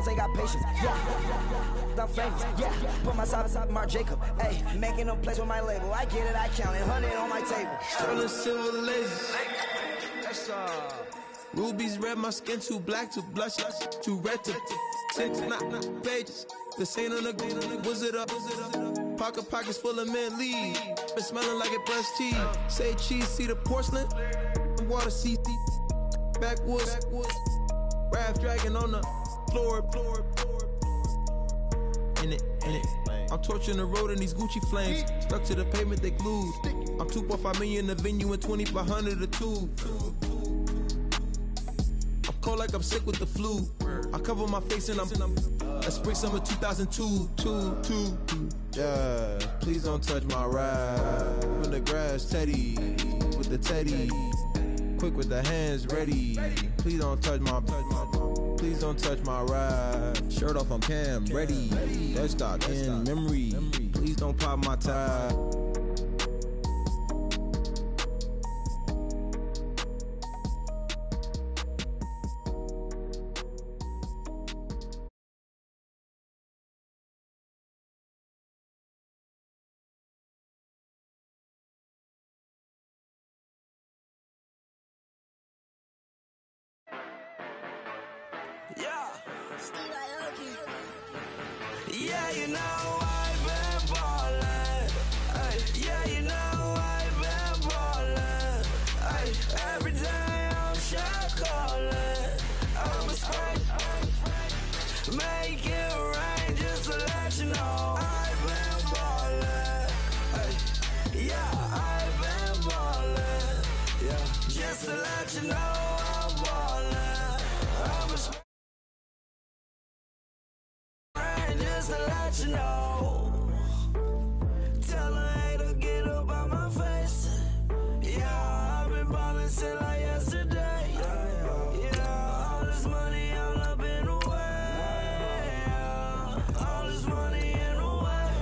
they got patience. Yeah, I'm famous. Yeah, put myself beside Mark Jacob. Hey, making a place with my label. I get it, I count it. 100 on my table. Sterling silver laser. Rubies red, my skin too black to blush. Too red to six, not pages. This ain't on the wizard up. Pockets full of mint leaves. Been smelling like it brushed teeth. Say cheese, see the porcelain. Water, see backwoods. Raft dragging on the floor. In it. I'm torching the road in these Gucci flames. Stuck to the pavement, they glued. I'm 2.5 million in the venue and 2,500 a tube. I'm cold like I'm sick with the flu. I cover my face and I'm spring summer 2002. Yeah, please don't touch my ride. In the grass, Teddy with the Teddy. Quick with the hands ready. Please don't touch my ride. Shirt off on cam, ready. That stock in memory. Please don't pop my tie. Yeah, you know I've been ballin'. Yeah, you know I've been ballin'. Every day I'm shot callin'. I'm a spray, make it rain just to let you know I've been ballin'. Yeah, I've been ballin'. Yeah, just to let you know I'm ballin'. I'm a spray. Just to let you know, tell her hey to get up on my face. Yeah, I've been ballin' since like yesterday. Yeah, all this money all up in the way. All this money in the way.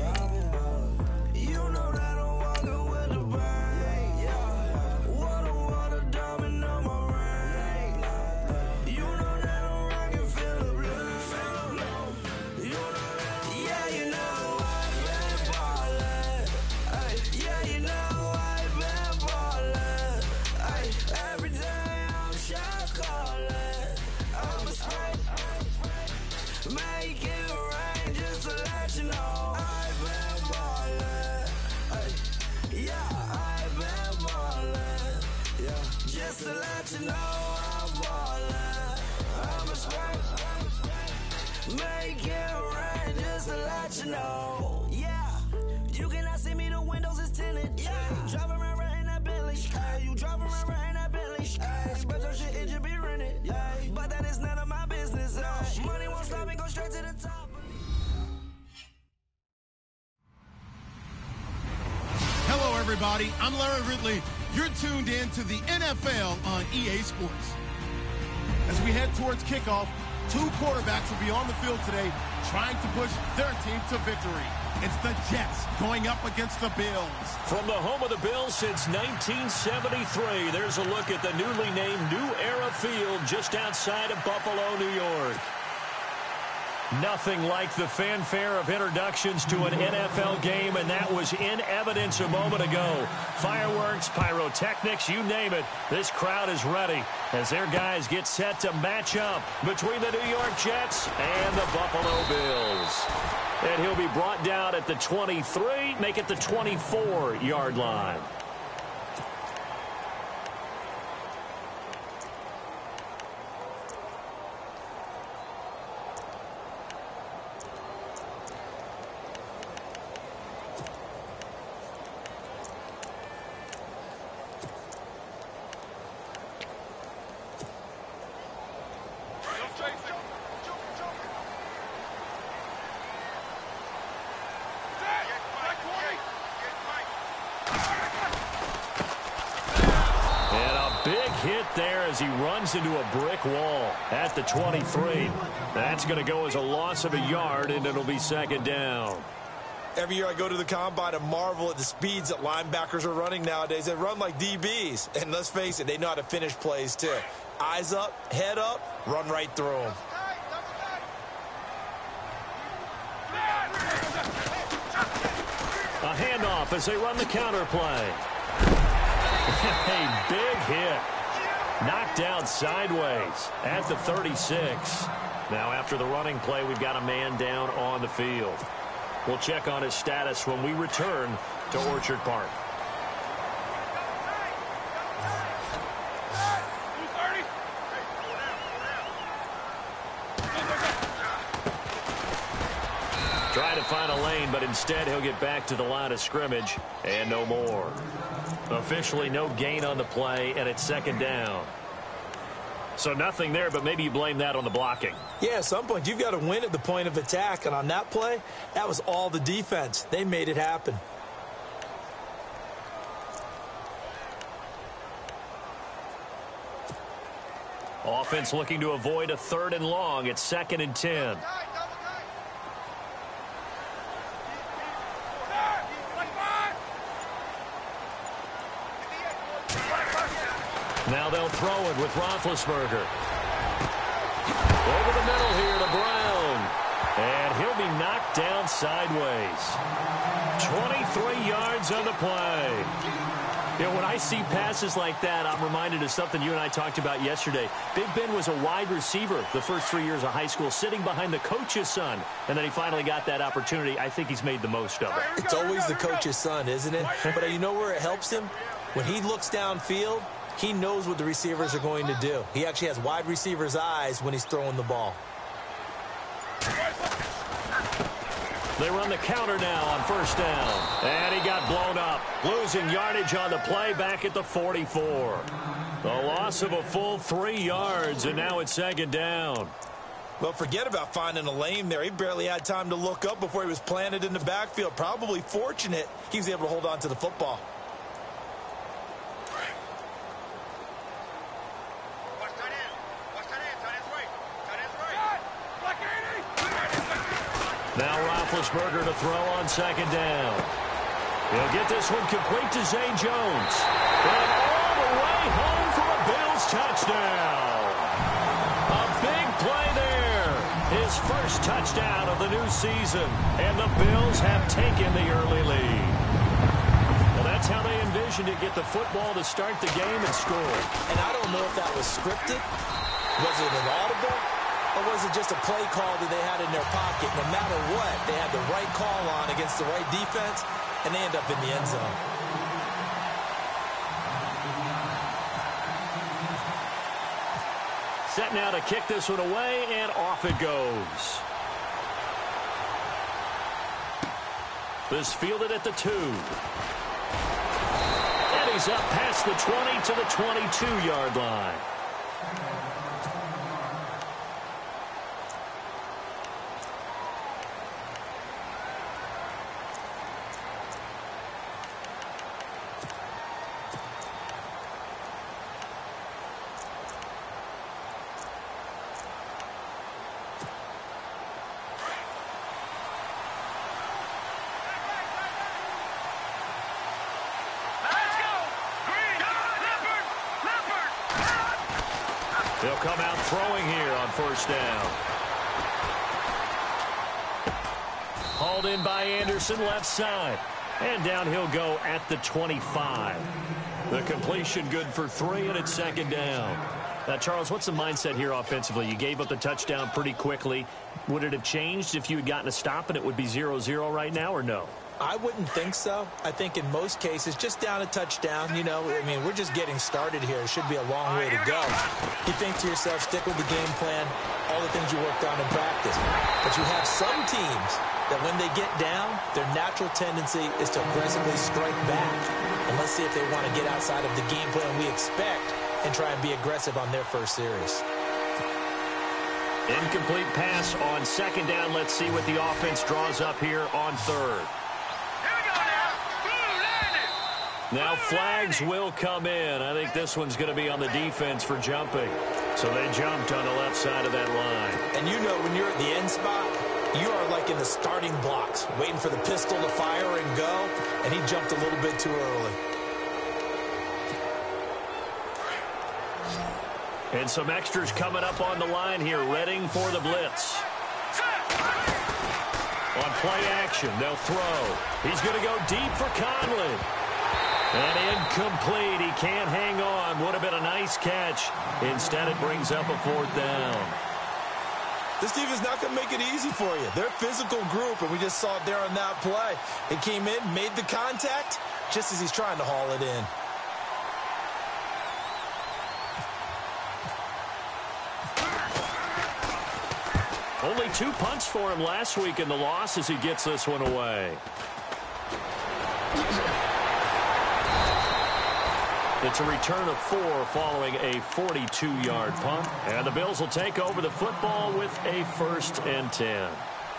You know that I'm walking with the bank. Yeah, water, diamond on my ring. You know that I'm rockin', feel the blue. You know yeah, you know I've been ballin'. Yeah, you know I've been ballin'. Every day I'm shot callin'. I'm a spray, make it rain just to let you know I've been ballin'. Yeah, I've been ballin'. Yeah, just to let you know I'm ballin'. I'm a spray, make it rain just to let you know. Yeah, you cannot see me, the windows is tinted. Yeah, driving around right in that Bentley. You driving around right in that Bentley. But your shit, it should be rented. But that is none of my business. Money won't stop me, go straight to the top. Hello, everybody. I'm Larry Ridley. You're tuned in to the NFL on EA Sports. As we head towards kickoff, two quarterbacks will be on the field today trying to push their team to victory. It's the Jets going up against the Bills. From the home of the Bills since 1973, there's a look at the newly named New Era Field just outside of Buffalo, New York. Nothing like the fanfare of introductions to an NFL game, and that was in evidence a moment ago. Fireworks, pyrotechnics, you name it. This crowd is ready as their guys get set to match up between the New York Jets and the Buffalo Bills. And he'll be brought down at the 23, make it the 24-yard line. There as he runs into a brick wall at the 23. That's going to go as a loss of a yard, and it'll be second down. Every year I go to the combine and marvel at the speeds that linebackers are running nowadays. They run like DBs. And let's face it, they know how to finish plays too. Eyes up, head up, run right through them. A handoff as they run the counter play. A big hit. Knocked down sideways at the 36. Now after the running play, we've got a man down on the field. We'll check on his status when we return to Orchard Park. Trying to find a lane, but instead he'll get back to the line of scrimmage and no more. Officially no gain on the play, and it's second down. So nothing there, but maybe you blame that on the blocking. Yeah, at some point you've got to win at the point of attack, and on that play, that was all the defense. They made it happen. Offense looking to avoid a 3rd and long. It's 2nd and 10. Now they'll throw it with Roethlisberger. Over the middle here to Brown. And he'll be knocked down sideways. 23 yards on the play. You know, when I see passes like that, I'm reminded of something you and I talked about yesterday. Big Ben was a wide receiver the first 3 years of high school, sitting behind the coach's son. And then he finally got that opportunity. I think he's made the most of it. It's always the coach's son, isn't it? But you know where it helps him? When he looks downfield, he knows what the receivers are going to do. He actually has wide receivers' eyes when he's throwing the ball. They run the counter now on 1st down. And he got blown up. Losing yardage on the play back at the 44. The loss of a full 3 yards, and now it's 2nd down. Well, forget about finding a lane there. He barely had time to look up before he was planted in the backfield. Probably fortunate he was able to hold on to the football. Now Roethlisberger to throw on 2nd down. He'll get this one complete to Zay Jones. And all the way home for a Bills touchdown. A big play there. His first touchdown of the new season. And the Bills have taken the early lead. Well, that's how they envisioned it. Get the football to start the game and score. And I don't know if that was scripted. Was it an audible? Or was it just a play call that they had in their pocket? No matter what, they had the right call on against the right defense, and they end up in the end zone. Set now to kick this one away, and off it goes. This fielded at the 2. And he's up past the 20 to the 22-yard line. They'll come out throwing here on 1st down. Hauled in by Anderson, left side. And down he'll go at the 25. The completion good for 3, and it's 2nd down. Now, Charles, what's the mindset here offensively? You gave up the touchdown pretty quickly. Would it have changed if you had gotten a stop and it would be 0-0 right now, or no? I wouldn't think so. I think in most cases, just down a touchdown, you know, I mean, we're just getting started here. It should be a long way to go. You think to yourself, stick with the game plan, all the things you worked on in practice. But you have some teams that when they get down, their natural tendency is to aggressively strike back. And let's see if they want to get outside of the game plan we expect and try and be aggressive on their first series. Incomplete pass on 2nd down. Let's see what the offense draws up here on 3rd. Now flags will come in. I think this one's going to be on the defense for jumping. So they jumped on the left side of that line. And you know when you're at the end spot, you are like in the starting blocks, waiting for the pistol to fire and go, and he jumped a little bit too early. And some extras coming up on the line here, readying for the blitz. On play action, they'll throw. He's going to go deep for Conley. And incomplete. He can't hang on. Would have been a nice catch. Instead, it brings up a 4th down. This defense is not going to make it easy for you. They're a physical group, and we just saw it there on that play. It came in, made the contact, just as he's trying to haul it in. Only 2 punts for him last week in the loss as he gets this one away. It's a return of 4 following a 42-yard punt. And the Bills will take over the football with a 1st and 10.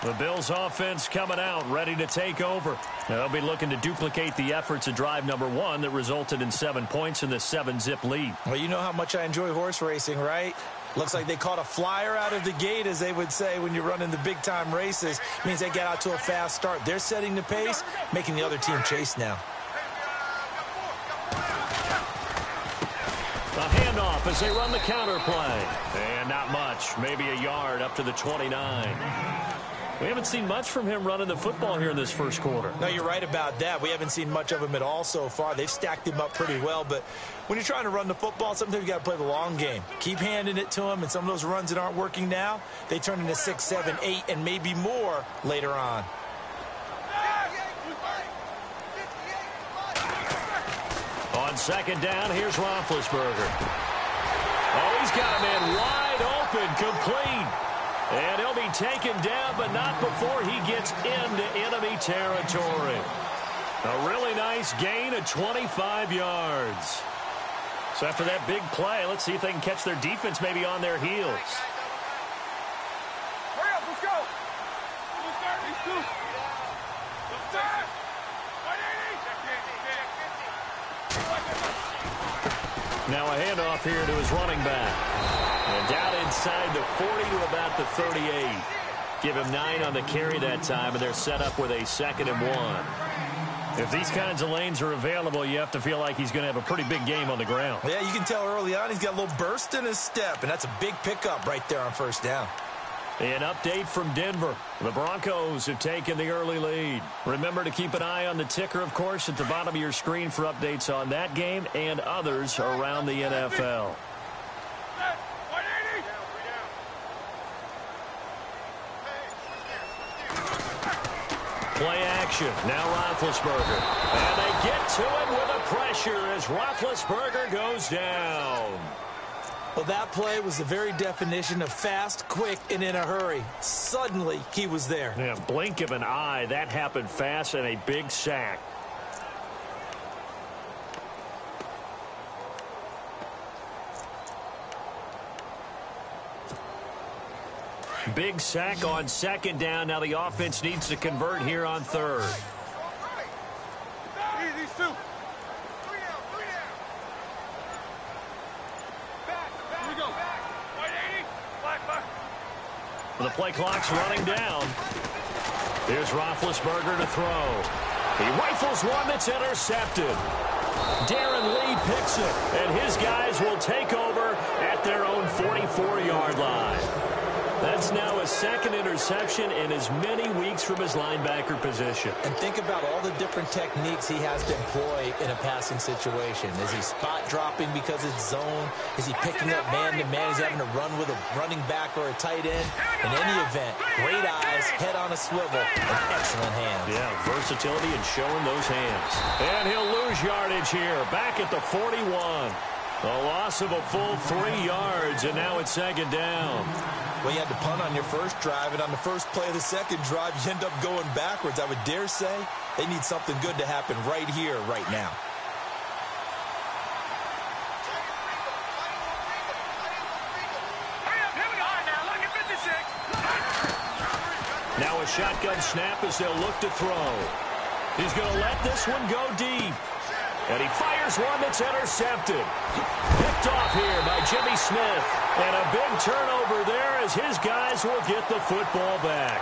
The Bills offense coming out, ready to take over. They'll be looking to duplicate the efforts of drive number 1 that resulted in 7 points in the 7-zip lead. Well, you know how much I enjoy horse racing, right? Looks like they caught a flyer out of the gate, as they would say when you're running the big-time races. Means they get out to a fast start. They're setting the pace, making the other team chase now. A handoff as they run the counter play. And not much, maybe a yard up to the 29. We haven't seen much from him running the football here in this first quarter. No, you're right about that. We haven't seen much of him at all so far. They've stacked him up pretty well, but when you're trying to run the football, sometimes you got to play the long game. Keep handing it to him, and some of those runs that aren't working now, they turn into 6, 7, 8, and maybe more later on. On 2nd down, here's Roethlisberger. Oh, he's got a man wide open, complete. And he'll be taken down, but not before he gets into enemy territory. A really nice gain of 25 yards. So after that big play, let's see if they can catch their defense maybe on their heels. Hurry up, let's go. Now a handoff here to his running back. And down inside the 40 to about the 38. Give him 9 on the carry that time, and they're set up with a 2nd and 1. If these kinds of lanes are available, you have to feel like he's going to have a pretty big game on the ground. Yeah, you can tell early on he's got a little burst in his step, and that's a big pickup right there on 1st down. An update from Denver. The Broncos have taken the early lead. Remember to keep an eye on the ticker, of course, at the bottom of your screen for updates on that game and others around the NFL. Play action. Now Roethlisberger. And they get to him with a pressure as Roethlisberger goes down. Well, that play was the very definition of fast, quick, and in a hurry. Suddenly, he was there. Yeah, blink of an eye. That happened fast and a big sack. Big sack on 2nd down. Now the offense needs to convert here on 3rd. These 2. The play clock's running down. Here's Roethlisberger to throw. He rifles one that's intercepted. Darren Lee picks it, and his guys will take over at their own 44-yard line. That's now a 2nd interception in as many weeks from his linebacker position. And think about all the different techniques he has to employ in a passing situation. Is he spot dropping because it's zone? Is he picking up man-to-man? Is he having to run with a running back or a tight end? In any event, great eyes, head on a swivel, and excellent hands. Yeah, versatility and showing those hands. And he'll lose yardage here, back at the 41. A loss of a full 3 yards, and now it's 2nd down. Well, you had to punt on your first drive, and on the first play of the 2nd drive, you end up going backwards. I would dare say they need something good to happen right here, right now. Now a shotgun snap as they'll look to throw. He's going to let this one go deep. And he fires one that's intercepted. Picked off here by Jimmy Smith. And a big turnover there as his guys will get the football back.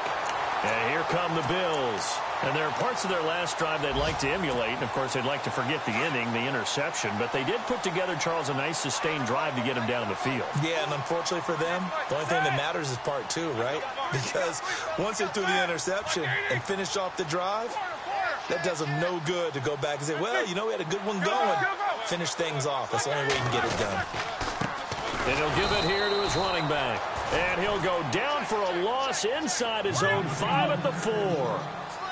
And here come the Bills. And there are parts of their last drive they'd like to emulate. And, of course, they'd like to forget the inning, the interception. But they did put together, Charles, a nice sustained drive to get him down the field. Yeah, and unfortunately for them, the only thing that matters is part two, right? Because once they threw the interception and finished off the drive, that does them no good to go back and say, well, you know, we had a good one going. Finish things off. That's the only way you can get it done. And he'll give it here to his running back. And he'll go down for a loss inside his own 5 at the 4.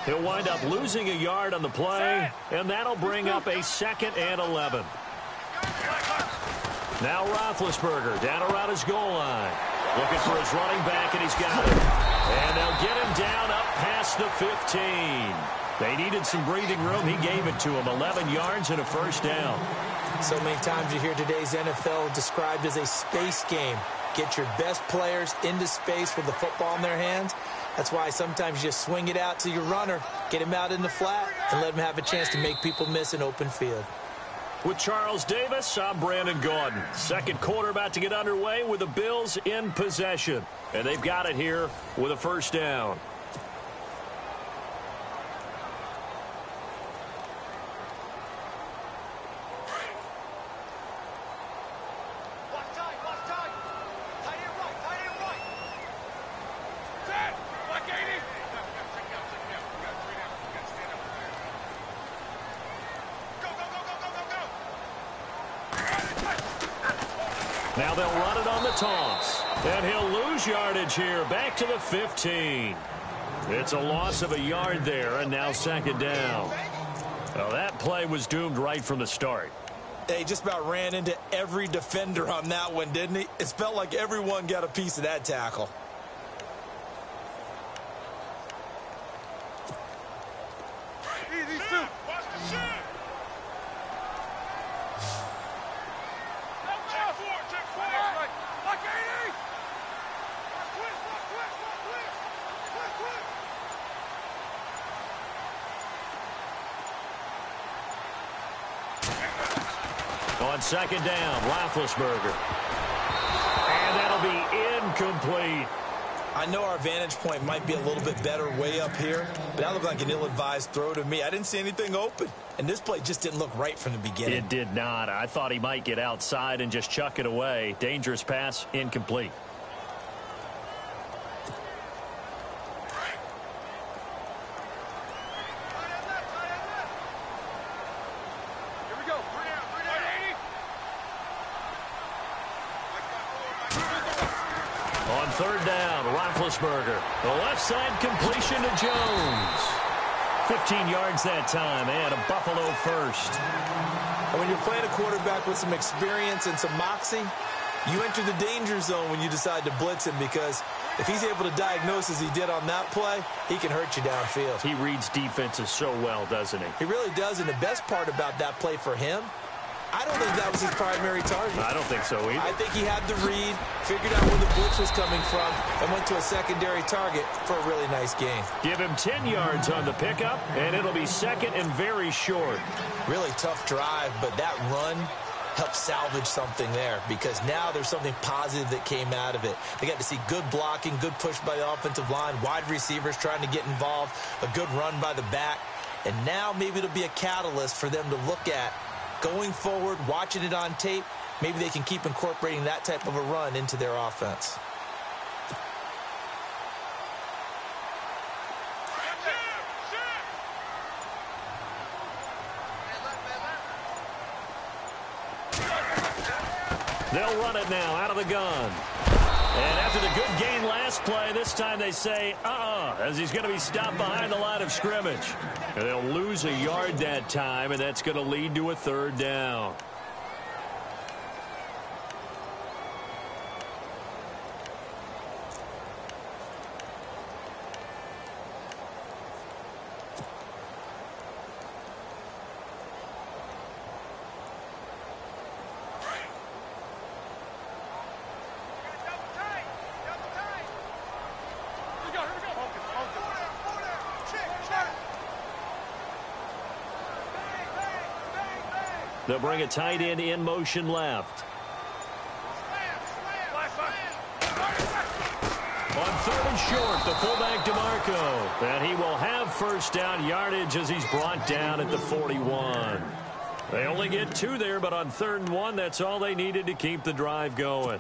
He'll wind up losing a yard on the play, and that'll bring up a 2nd and 11. Now Roethlisberger down around his goal line. Looking for his running back, and he's got it. And they'll get him down up past the 15. They needed some breathing room. He gave it to him. 11 yards and a first down. So many times you hear today's NFL described as a space game. Get your best players into space with the football in their hands. That's why sometimes you just swing it out to your runner, get him out in the flat, and let him have a chance to make people miss an open field. With Charles Davis, I'm Brandon Gaudin. Second quarter about to get underway with the Bills in possession. And they've got it here with a first down. Now they'll run it on the toss. And he'll lose yardage here, back to the 15. It's a loss of a yard there, and now 2nd down. Well, that play was doomed right from the start. He just about ran into every defender on that one, didn't he? It felt like everyone got a piece of that tackle. On 2nd down, Roethlisberger. And that'll be incomplete. I know our vantage point might be a little bit better way up here, but that looked like an ill-advised throw to me. I didn't see anything open, and this play just didn't look right from the beginning. It did not. I thought he might get outside and just chuck it away. Dangerous pass, incomplete. On 3rd down, Roethlisberger. The left side completion to Jones. 15 yards that time, and a Buffalo first. And when you're playing a quarterback with some experience and some moxie, you enter the danger zone when you decide to blitz him, because if he's able to diagnose as he did on that play, he can hurt you downfield. He reads defenses so well, doesn't he? He really does, and the best part about that play for him, I don't think that was his primary target. I don't think so either. I think he had the read, figured out where the blitz was coming from, and went to a secondary target for a really nice gain. Give him 10 yards on the pickup, and it'll be 2nd and very short. Really tough drive, but that run helped salvage something there, because now there's something positive that came out of it. They got to see good blocking, good push by the offensive line, wide receivers trying to get involved, a good run by the back, and now maybe it'll be a catalyst for them to look at going forward, watching it on tape. Maybe they can keep incorporating that type of a run into their offense. They'll run it now out of the gun. And after the good gain last play, this time they say, as he's going to be stopped behind the line of scrimmage. And they'll lose a yard that time, and that's going to lead to a 3rd down. They'll bring a tight end in motion left. On 3rd and short, the fullback DeMarco. And he will have first down yardage as he's brought down at the 41. They only get 2 there, but on 3rd and 1, that's all they needed to keep the drive going.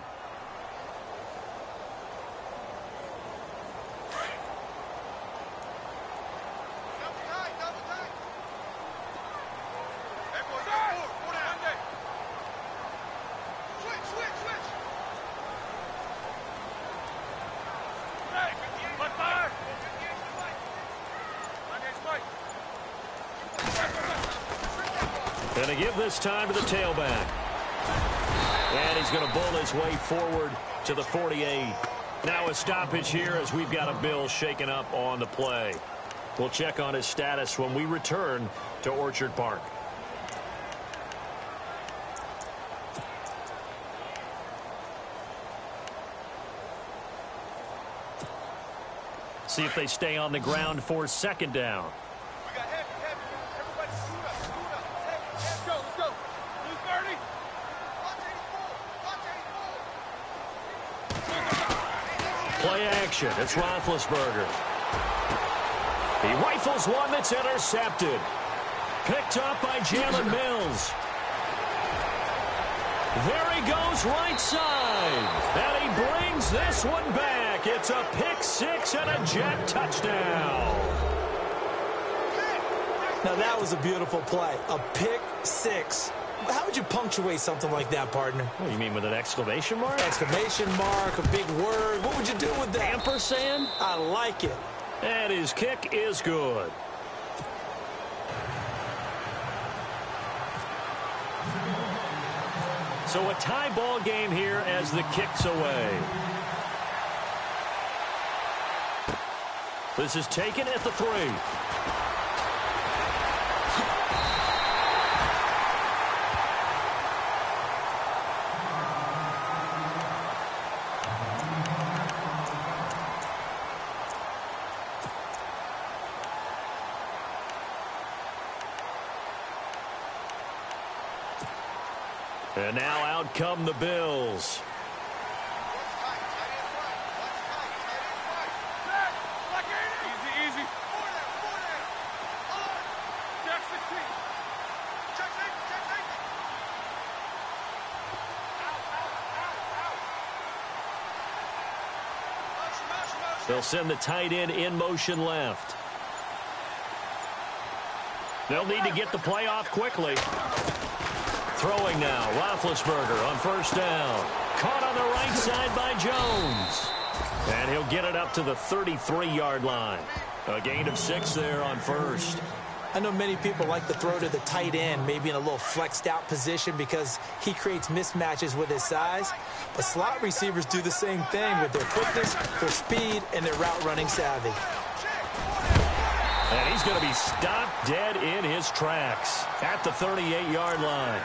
Going to give this time to the tailback. And he's going to bull his way forward to the 48. Now a stoppage here as we've got a Bill shaken up on the play. We'll check on his status when we return to Orchard Park. See if they stay on the ground for 2nd down. Play action. It's Roethlisberger. He rifles one that's intercepted. Picked up by Jalen Mills. There he goes right side. And he brings this one back. It's a pick 6 and a Jet touchdown. Now that was a beautiful play. A pick 6. How would you punctuate something like that, partner? What do you mean, with an exclamation mark? Exclamation mark, a big word. What would you do with that? Ampersand? I like it. And his kick is good. So a tie ball game here as the kick's away. This is taken at the 3. And now out come the Bills. They'll send the tight end in motion left. They'll need to get the play off quickly. Throwing now, Roethlisberger on 1st down. Caught on the right side by Jones. And he'll get it up to the 33-yard line. A gain of 6 there on 1st. I know many people like to throw to the tight end, maybe in a little flexed out position because he creates mismatches with his size. But slot receivers do the same thing with their quickness, their speed, and their route running savvy. And he's going to be stopped dead in his tracks at the 38-yard line.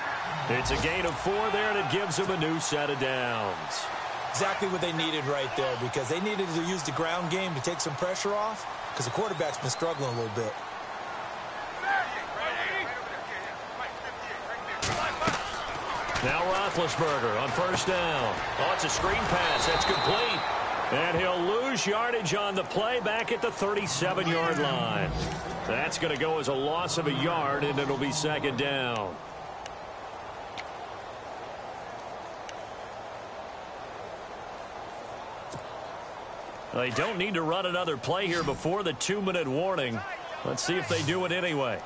It's a gain of 4 there, and it gives him a new set of downs. Exactly what they needed right there, because they needed to use the ground game to take some pressure off, because the quarterback's been struggling a little bit. Now Roethlisberger on 1st down. Oh, it's a screen pass. That's complete. And he'll lose yardage on the play back at the 37-yard line. That's going to go as a loss of a yard, and it'll be 2nd down. They don't need to run another play here before the 2-minute warning. Let's see if they do it anyway.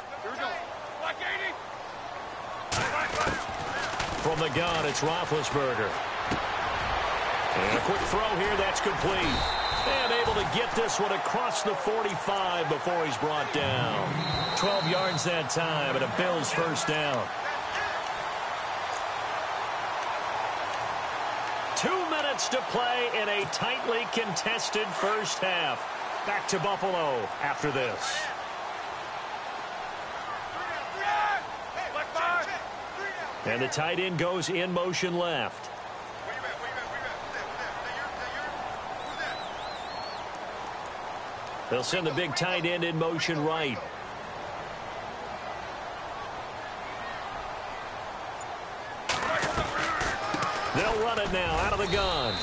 From the gun, it's Roethlisberger. And a quick throw here, that's complete. And able to get this one across the 45 before he's brought down. 12 yards that time, and a Bills 1st down. 2 minutes to play in a tightly contested 1st half. Back to Buffalo after this. And the tight end goes in motion left. They'll send the big tight end in motion right. They'll run it now out of the gun.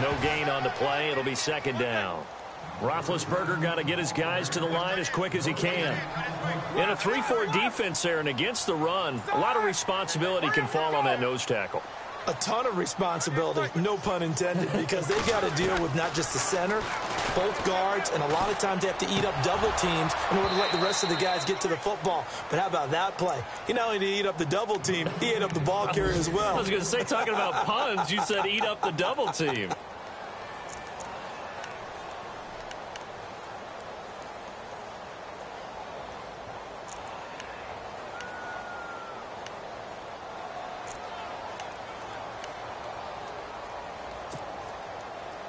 No gain on the play. It'll be second down. Roethlisberger got to get his guys to the line as quick as he can. In a 3-4 defense there and against the run, a lot of responsibility can fall on that nose tackle. A ton of responsibility, no pun intended, because they got to deal with not just the center, both guards, and a lot of times they have to eat up double teams in order to let the rest of the guys get to the football. But how about that play? He not only did he eat up the double team, he ate up the ball carrier as well. I was going to say, talking about puns, you said eat up the double team.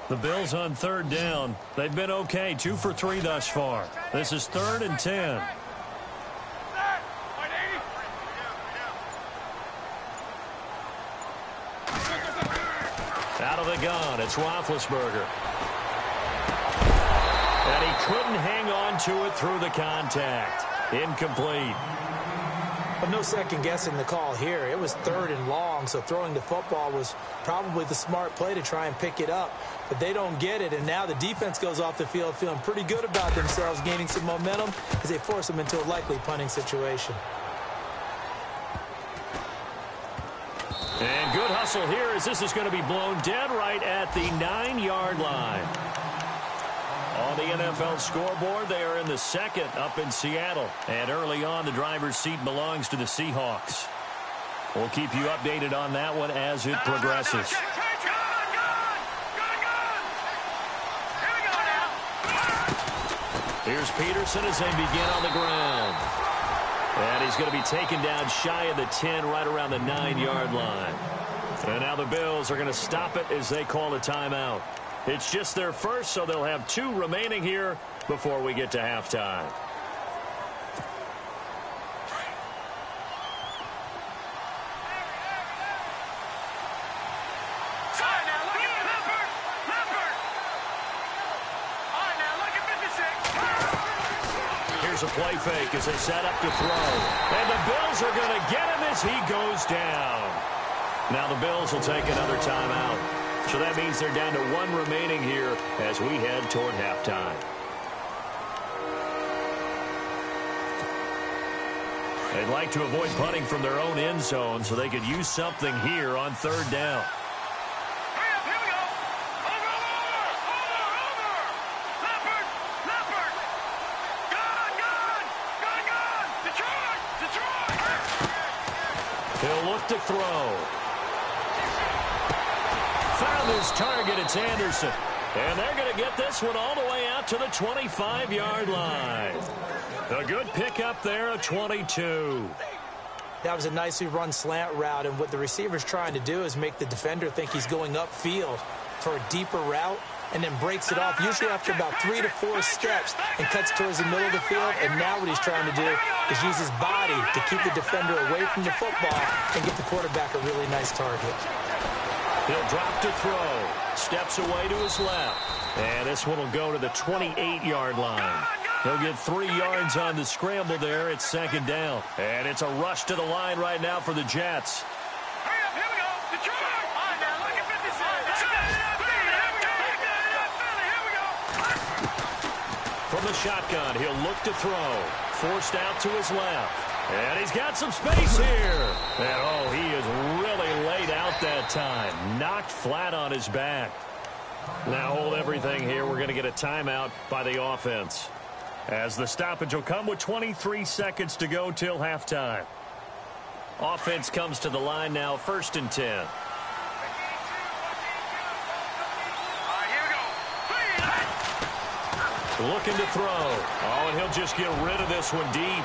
The Bills on third down. They've been okay, 2 for 3 thus far. This is 3rd and 10. Out of the gun, it's Roethlisberger. And he couldn't hang on to it through the contact. Incomplete. But no second guessing the call here. It was 3rd and long, so throwing the football was probably the smart play to try and pick it up. But they don't get it, and now the defense goes off the field feeling pretty good about themselves, gaining some momentum as they force them into a likely punting situation. And good hustle here as this is going to be blown dead right at the 9-yard line. On the NFL scoreboard, they are in the 2nd up in Seattle. And early on, the driver's seat belongs to the Seahawks. We'll keep you updated on that one as it progresses. Here's Peterson as they begin on the ground. And he's going to be taken down shy of the 10, right around the 9-yard line. And now the Bills are going to stop it as they call a timeout. It's just their first, so they'll have 2 remaining here before we get to halftime. Here's a play fake as they set up to throw. And the Bills are going to get him as he goes down. Now the Bills will take another timeout. So that means they're down to 1 remaining here as we head toward halftime. They'd like to avoid punting from their own end zone so they could use something here on 3rd down. He'll look to throw. Found his target, it's Anderson. And they're going to get this one all the way out to the 25-yard line. A good pickup there of 22. That was a nicely run slant route, and what the receiver's trying to do is make the defender think he's going upfield for a deeper route, and then breaks it off, usually after about 3 to 4 steps, and cuts towards the middle of the field. And now what he's trying to do is use his body to keep the defender away from the football and get the quarterback a really nice target. He'll drop to throw. Steps away to his left. And this one will go to the 28-yard line. He'll get 3 yards on the scramble there. It's 2nd down. And it's a rush to the line right now for the Jets. From the shotgun, he'll look to throw. Forced out to his left. And he's got some space here. And, oh, he is really laid out that time. Knocked flat on his back. Now hold everything here. We're going to get a timeout by the offense, as the stoppage will come with 23 seconds to go till halftime. Offense comes to the line now, 1st and 10. Looking to throw. Oh, and he'll just get rid of this one deep.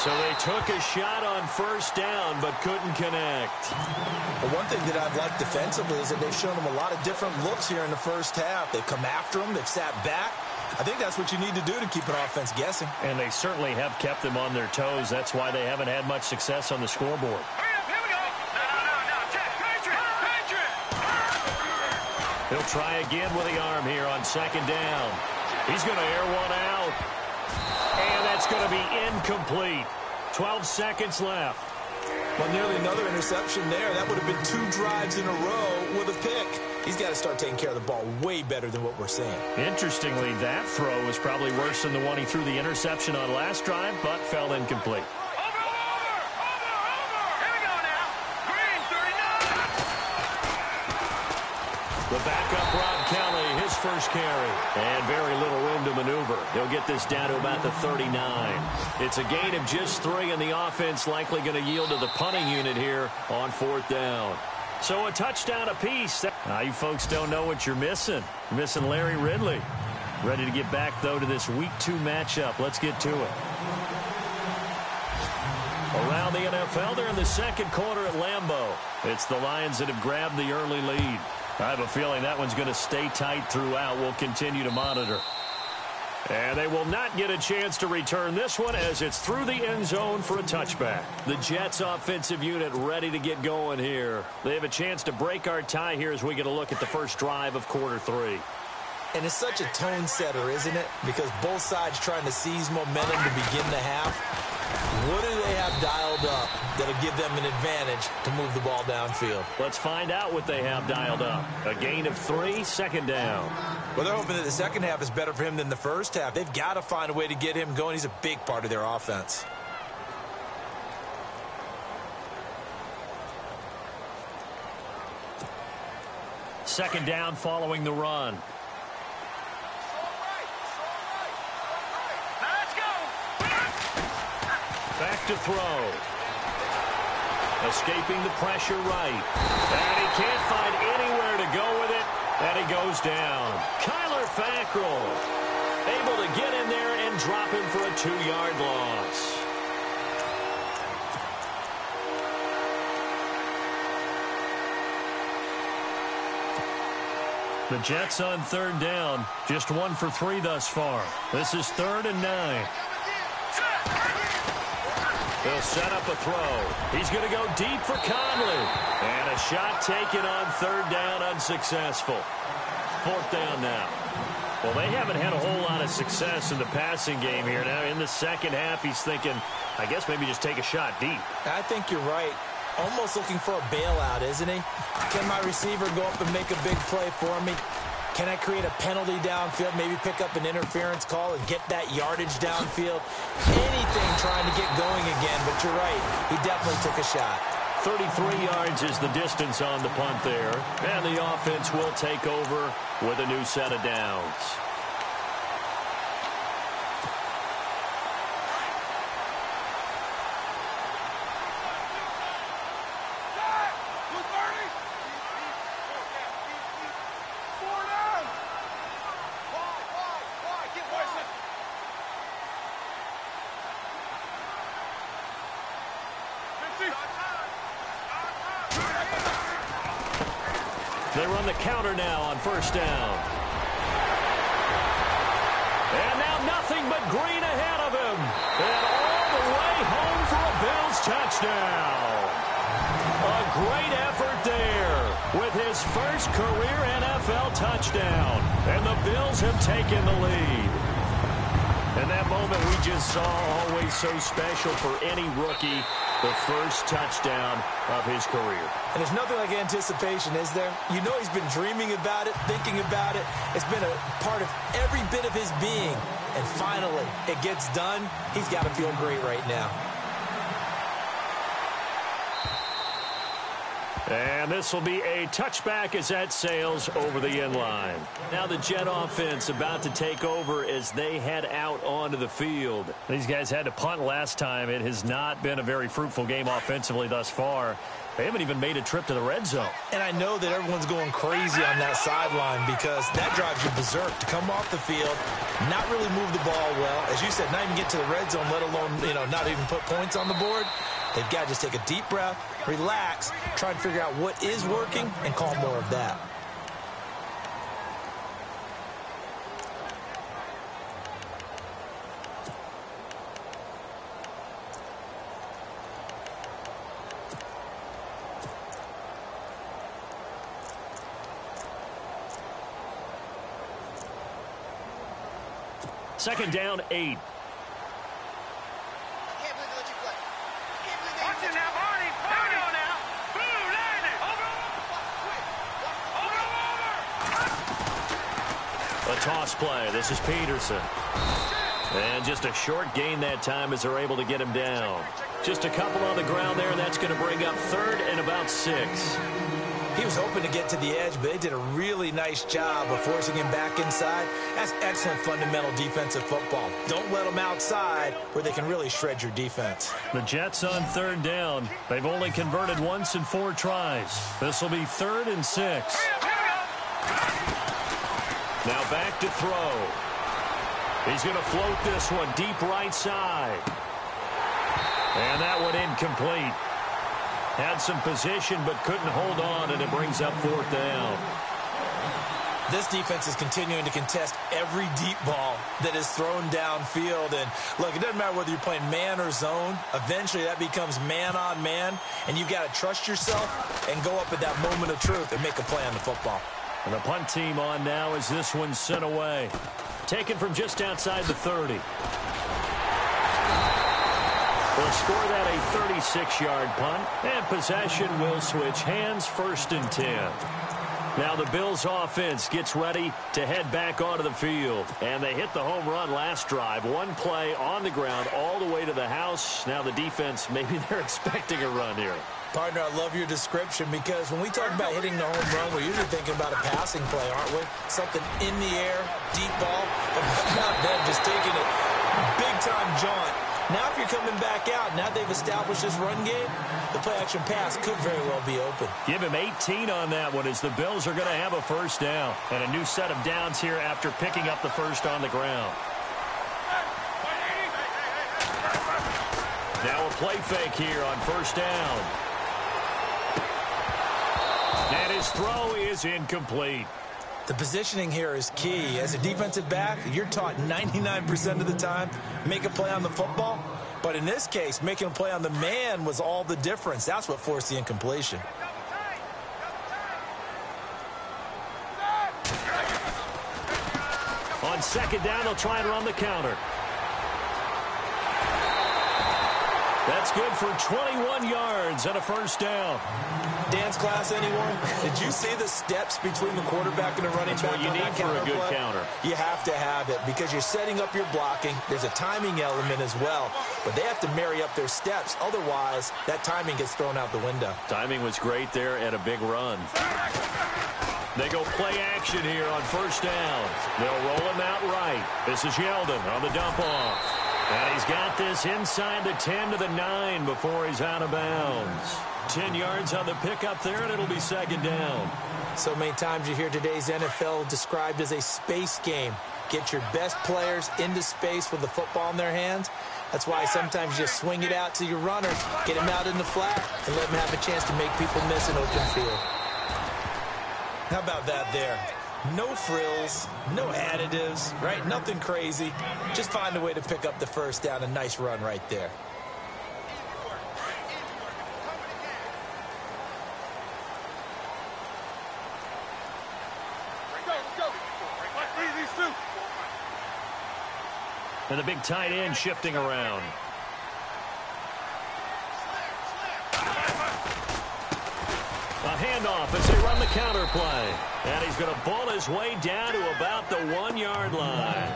So they took a shot on 1st down, but couldn't connect. Well, one thing that I've liked defensively is that they've shown him a lot of different looks here in the first half. They've come after him. They've sat back. I think that's what you need to do to keep an offense guessing. And they certainly have kept them on their toes. That's why they haven't had much success on the scoreboard. He'll try again with the arm here on 2nd down. He's going to air one out. And that's going to be incomplete. 12 seconds left. Well, nearly another interception there. That would have been 2 drives in a row with a pick. He's got to start taking care of the ball way better than what we're seeing. Interestingly, that throw was probably worse than the one he threw the interception on last drive, but fell incomplete. The backup, Rob Kelly, his first carry. And very little room to maneuver. He'll get this down to about the 39. It's a gain of just 3, and the offense likely going to yield to the punting unit here on 4th down. So a touchdown apiece. Now, you folks don't know what you're missing. You're missing Larry Ridley. Ready to get back, though, to this Week 2 matchup. Let's get to it. Around the NFL, they're in the second quarter at Lambeau. It's the Lions that have grabbed the early lead. I have a feeling that one's going to stay tight throughout. We'll continue to monitor. And they will not get a chance to return this one as it's through the end zone for a touchback. The Jets offensive unit ready to get going here. They have a chance to break our tie here as we get a look at the first drive of quarter 3. And it's such a tone setter, isn't it? Because both sides trying to seize momentum to begin the half. What do they have dialed up that'll give them an advantage to move the ball downfield? Let's find out what they have dialed up. A gain of 3, 2nd down. Well, they're hoping that the second half is better for him than the first half. They've got to find a way to get him going. He's a big part of their offense. Second down following the run. Back to throw. Escaping the pressure right. And he can't find anywhere to go with it. And he goes down. Kyler Fackrell able to get in there and drop him for a 2-yard loss. The Jets on 3rd down. Just 1 for 3 thus far. This is 3rd and 9. They'll set up a throw. He's going to go deep for Conley. And a shot taken on 3rd down, unsuccessful. 4th down now. Well, they haven't had a whole lot of success in the passing game here. Now, in the second half, he's thinking, I guess maybe just take a shot deep. I think you're right. Almost looking for a bailout, isn't he? Can my receiver go up and make a big play for me? Can I create a penalty downfield, maybe pick up an interference call and get that yardage downfield? Anything trying to get going again, but you're right. He definitely took a shot. 33 yards is the distance on the punt there. And the offense will take over with a new set of downs. They run the counter now on 1st down. And now nothing but green ahead of him. And all the way home for a Bills touchdown. A great effort there with his first career NFL touchdown. And the Bills have taken the lead. And that moment we just saw, always so special for any rookie, the first touchdown of his career. And there's nothing like anticipation, is there? You know he's been dreaming about it, thinking about it. It's been a part of every bit of his being. And finally, it gets done. He's got to feel great right now. And this will be a touchback as that sails over the end line. Now the Jet offense about to take over as they head out onto the field. These guys had to punt last time. It has not been a very fruitful game offensively thus far. They haven't even made a trip to the red zone. And I know that everyone's going crazy on that sideline because that drives you berserk to come off the field, not really move the ball well. As you said, not even get to the red zone, let alone, not even put points on the board. They've got to just take a deep breath, relax, try and figure out what is working, and call more of that. Second down, 8. Can't believe they let you play. Can't believe they let you play. A toss play. This is Peterson. And just a short gain that time as they're able to get him down. Just a couple on the ground there, and that's going to bring up 3rd and about 6. He was hoping to get to the edge, but they did a really nice job of forcing him back inside. That's excellent fundamental defensive football. Don't let them outside where they can really shred your defense. The Jets on 3rd down. They've only converted once in 4 tries. This will be 3rd and 6. Now back to throw. He's going to float this one deep right side. And that one incomplete. Had some position but couldn't hold on, and it brings up 4th down. This defense is continuing to contest every deep ball that is thrown downfield. And, look, it doesn't matter whether you're playing man or zone. Eventually that becomes man on man, and you've got to trust yourself and go up at that moment of truth and make a play on the football. And the punt team on now as this one's sent away. Taken from just outside the 30. Will score that a 36-yard punt, and possession will switch hands, 1st and 10. Now the Bills offense gets ready to head back onto the field, and they hit the home run last drive. One play on the ground all the way to the house. Now the defense, maybe they're expecting a run here. Partner, I love your description, because when we talk about hitting the home run, we're usually thinking about a passing play, aren't we? Something in the air, deep ball, but not them just taking it big-time jaunt. Now if you're coming back out, now they've established this run game, the play-action pass could very well be open. Give him 18 on that one as the Bills are going to have a 1st down. And a new set of downs here after picking up the 1st on the ground. Now a play fake here on 1st down. And his throw is incomplete. The positioning here is key. As a defensive back, you're taught 99% of the time, make a play on the football. But in this case, making a play on the man was all the difference. That's what forced the incompletion. On 2nd down, they'll try and run the counter. That's good for 21 yards and a 1st down. Dance class, anyone? Did you see the steps between the quarterback and the running back? That's what you need for a good counter. You have to have it because you're setting up your blocking. There's a timing element as well, but they have to marry up their steps. Otherwise, that timing gets thrown out the window. Timing was great there and a big run. They go play action here on 1st down. They'll roll him out right. This is Yeldon on the dump off. And he's got this inside the 10 to the 9 before he's out of bounds. 10 yards on the pickup there, and it'll be 2nd down. So many times you hear today's NFL described as a space game. Get your best players into space with the football in their hands. That's why sometimes you just swing it out to your runner, get him out in the flat, and let him have a chance to make people miss an open field. How about that there? No frills, no additives, right? Nothing crazy. Just find a way to pick up the 1st down. A nice run right there. And the big tight end shifting around. A handoff as they run the counter play. And he's going to ball his way down to about the 1-yard line.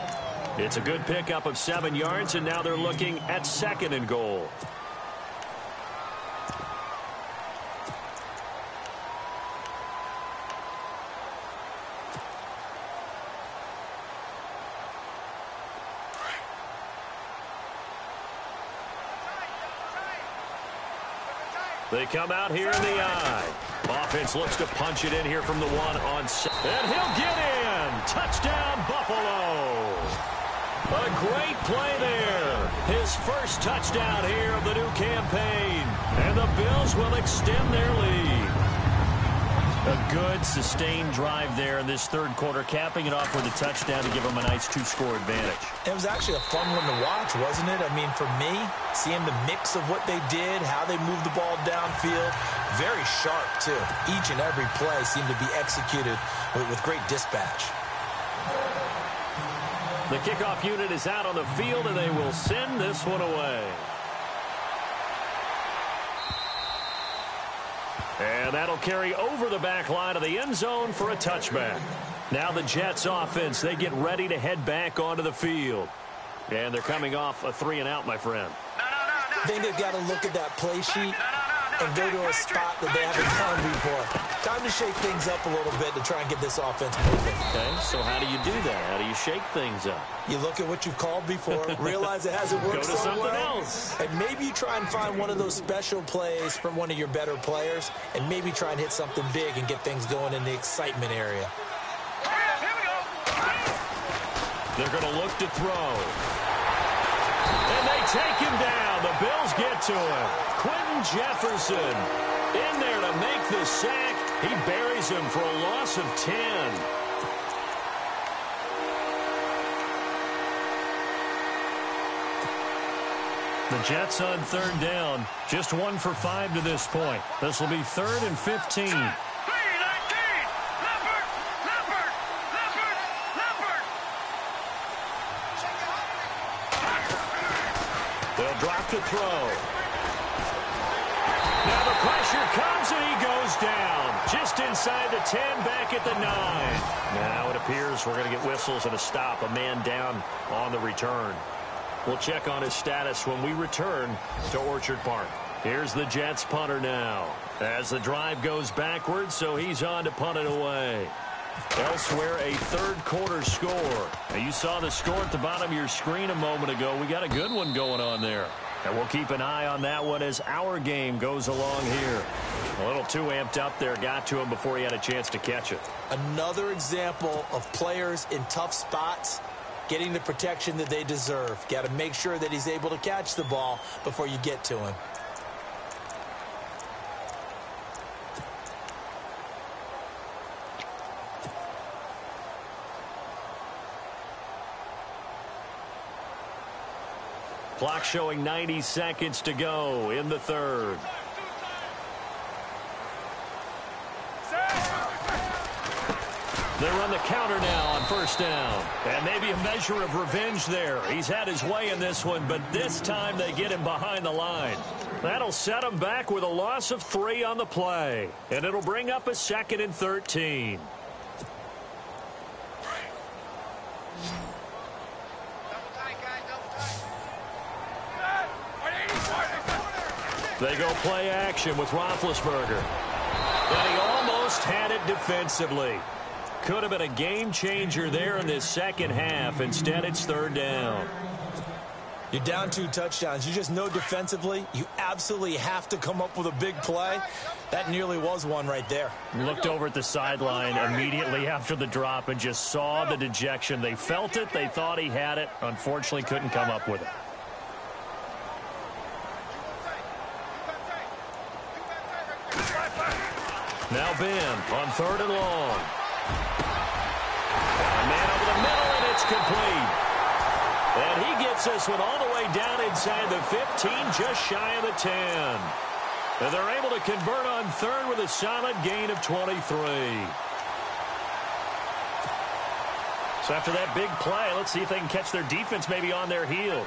It's a good pickup of 7 yards, and now they're looking at 2nd and goal. They come out here in the eye. Offense looks to punch it in here from the 1 on 7. And he'll get in. Touchdown, Buffalo. A great play there. His 1st touchdown here of the new campaign. And the Bills will extend their lead. A good, sustained drive there in this 3rd quarter, capping it off with a touchdown to give them a nice 2-score advantage. It was actually a fun one to watch, wasn't it? I mean, for me, seeing the mix of what they did, how they moved the ball downfield, very sharp, too. Each and every play seemed to be executed with great dispatch. The kickoff unit is out on the field, and they will send this one away. And that'll carry over the back line of the end zone for a touchback. Now the Jets offense, they get ready to head back onto the field. And they're coming off a 3-and-out, my friend. I think they've got to look at that play sheet and go to a spot that they haven't found before. Time to shake things up a little bit to try and get this offense moving. Okay, so how do you do that? How do you shake things up? You look at what you've called before, realize it hasn't worked Go to so something well, else. and maybe you try and find one of those special plays from one of your better players, and maybe try and hit something big and get things going in the excitement area. They're going to look to throw. And they take him down. The Bills get to him. Quentin Jefferson in there to make the sack. He buries him for a loss of 10. The Jets on 3rd down. Just 1 for 5 to this point. This will be 3rd and 15. They'll drop to throw. Now the pressure comes and he goes down. Just inside the 10, back at the 9. Now it appears we're going to get whistles and a stop. A man down on the return. We'll check on his status when we return to Orchard Park. Here's the Jets punter now. As the drive goes backwards, so he's on to punt it away. Elsewhere, a 3rd quarter score. Now, you saw the score at the bottom of your screen a moment ago. We got a good one going on there. And we'll keep an eye on that one as our game goes along here. A little too amped up there. Got to him before he had a chance to catch it. Another example of players in tough spots getting the protection that they deserve. Got to make sure that he's able to catch the ball before you get to him. Clock showing 90 seconds to go in the 3rd. They run the counter now on 1st down. And maybe a measure of revenge there. He's had his way in this one, but this time they get him behind the line. That'll set him back with a loss of 3 on the play. And it'll bring up a 2nd and 13. They go play action with Roethlisberger. And he almost had it defensively. Could have been a game changer there in this 2nd half. Instead, it's 3rd down. You're down 2 touchdowns. You just know defensively you absolutely have to come up with a big play. That nearly was one right there. Looked over at the sideline immediately after the drop and just saw the dejection. They felt it. They thought he had it. Unfortunately, couldn't come up with it. Now Ben on 3rd and long. A man over the middle, and it's complete. And he gets this one all the way down inside the 15, just shy of the 10. And they're able to convert on 3rd with a solid gain of 23. So after that big play, let's see if they can catch their defense maybe on their heels.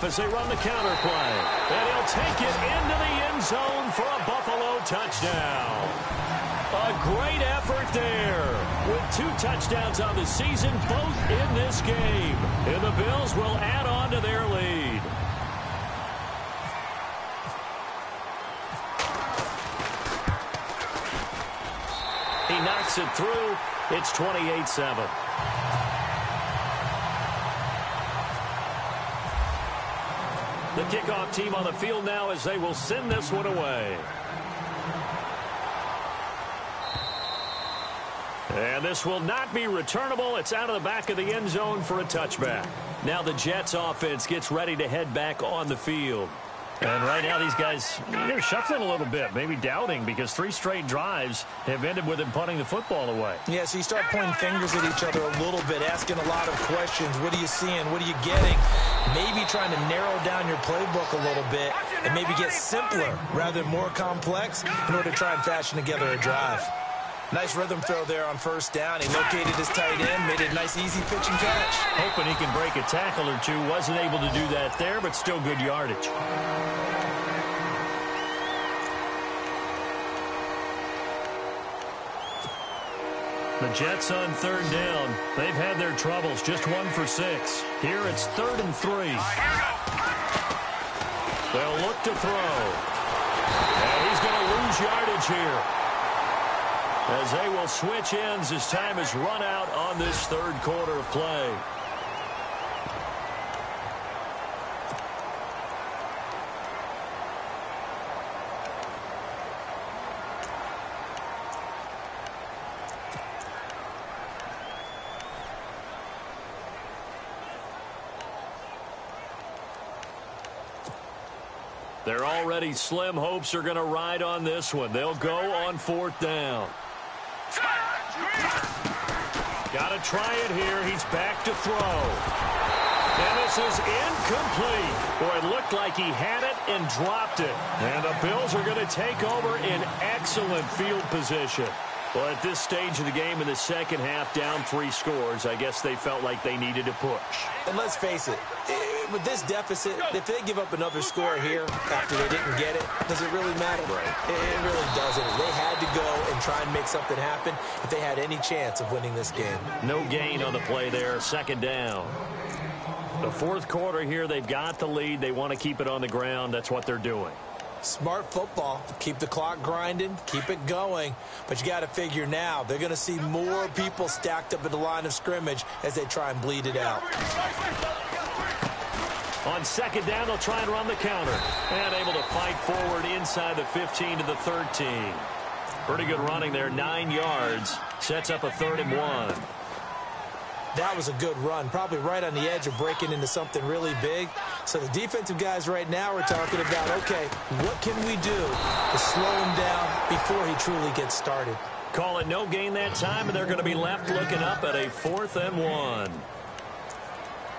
As they run the counter play. And he'll take it into the end zone for a Buffalo touchdown. A great effort there. With 2 touchdowns on the season, both in this game. And the Bills will add on to their lead. He knocks it through. It's 28-7. The kickoff team on the field now as they will send this one away. And this will not be returnable. It's out of the back of the end zone for a touchback. Now the Jets offense gets ready to head back on the field. And right now these guys, they're shuffling a little bit, maybe doubting, because 3 straight drives have ended with them punting the football away. Yeah, so you start pointing fingers at each other a little bit, asking a lot of questions. What are you seeing? What are you getting? Maybe trying to narrow down your playbook a little bit and maybe get simpler rather than more complex in order to try and fashion together a drive. Nice rhythm throw there on first down. He located his tight end, made a nice easy pitch and catch. Hoping he can break a tackle or two. Wasn't able to do that there, but still good yardage. The Jets on third down. They've had their troubles. Just 1 for 6. Here it's 3rd and 3. They'll look to throw. And he's going to lose yardage here, as they will switch ends as time is run out on this third quarter of play. Their already slim hopes are going to ride on this one. They'll go on 4th down. Got to try it here. He's back to throw. And this is incomplete. Boy, it looked like he had it and dropped it. And the Bills are going to take over in excellent field position. Well, at this stage of the game in the second half, down 3 scores, I guess they felt like they needed to push. And let's face it, with this deficit, if they give up another score here after they didn't get it, does it really matter? Right. It really doesn't. They had to go and try and make something happen if they had any chance of winning this game. No gain on the play there, 2nd down. The 4th quarter here, they've got the lead. They want to keep it on the ground. That's what they're doing. Smart football. Keep the clock grinding. Keep it going. But you got to figure now, they're going to see more people stacked up at the line of scrimmage as they try and bleed it out. On 2nd down, they'll try and run the counter. And able to fight forward inside the 15 to the 13. Pretty good running there, 9 yards. Sets up a 3rd and 1. That was a good run, probably right on the edge of breaking into something really big. So the defensive guys right now are talking about, okay, what can we do to slow him down before he truly gets started? Call it no gain that time, and they're going to be left looking up at a 4th and 1.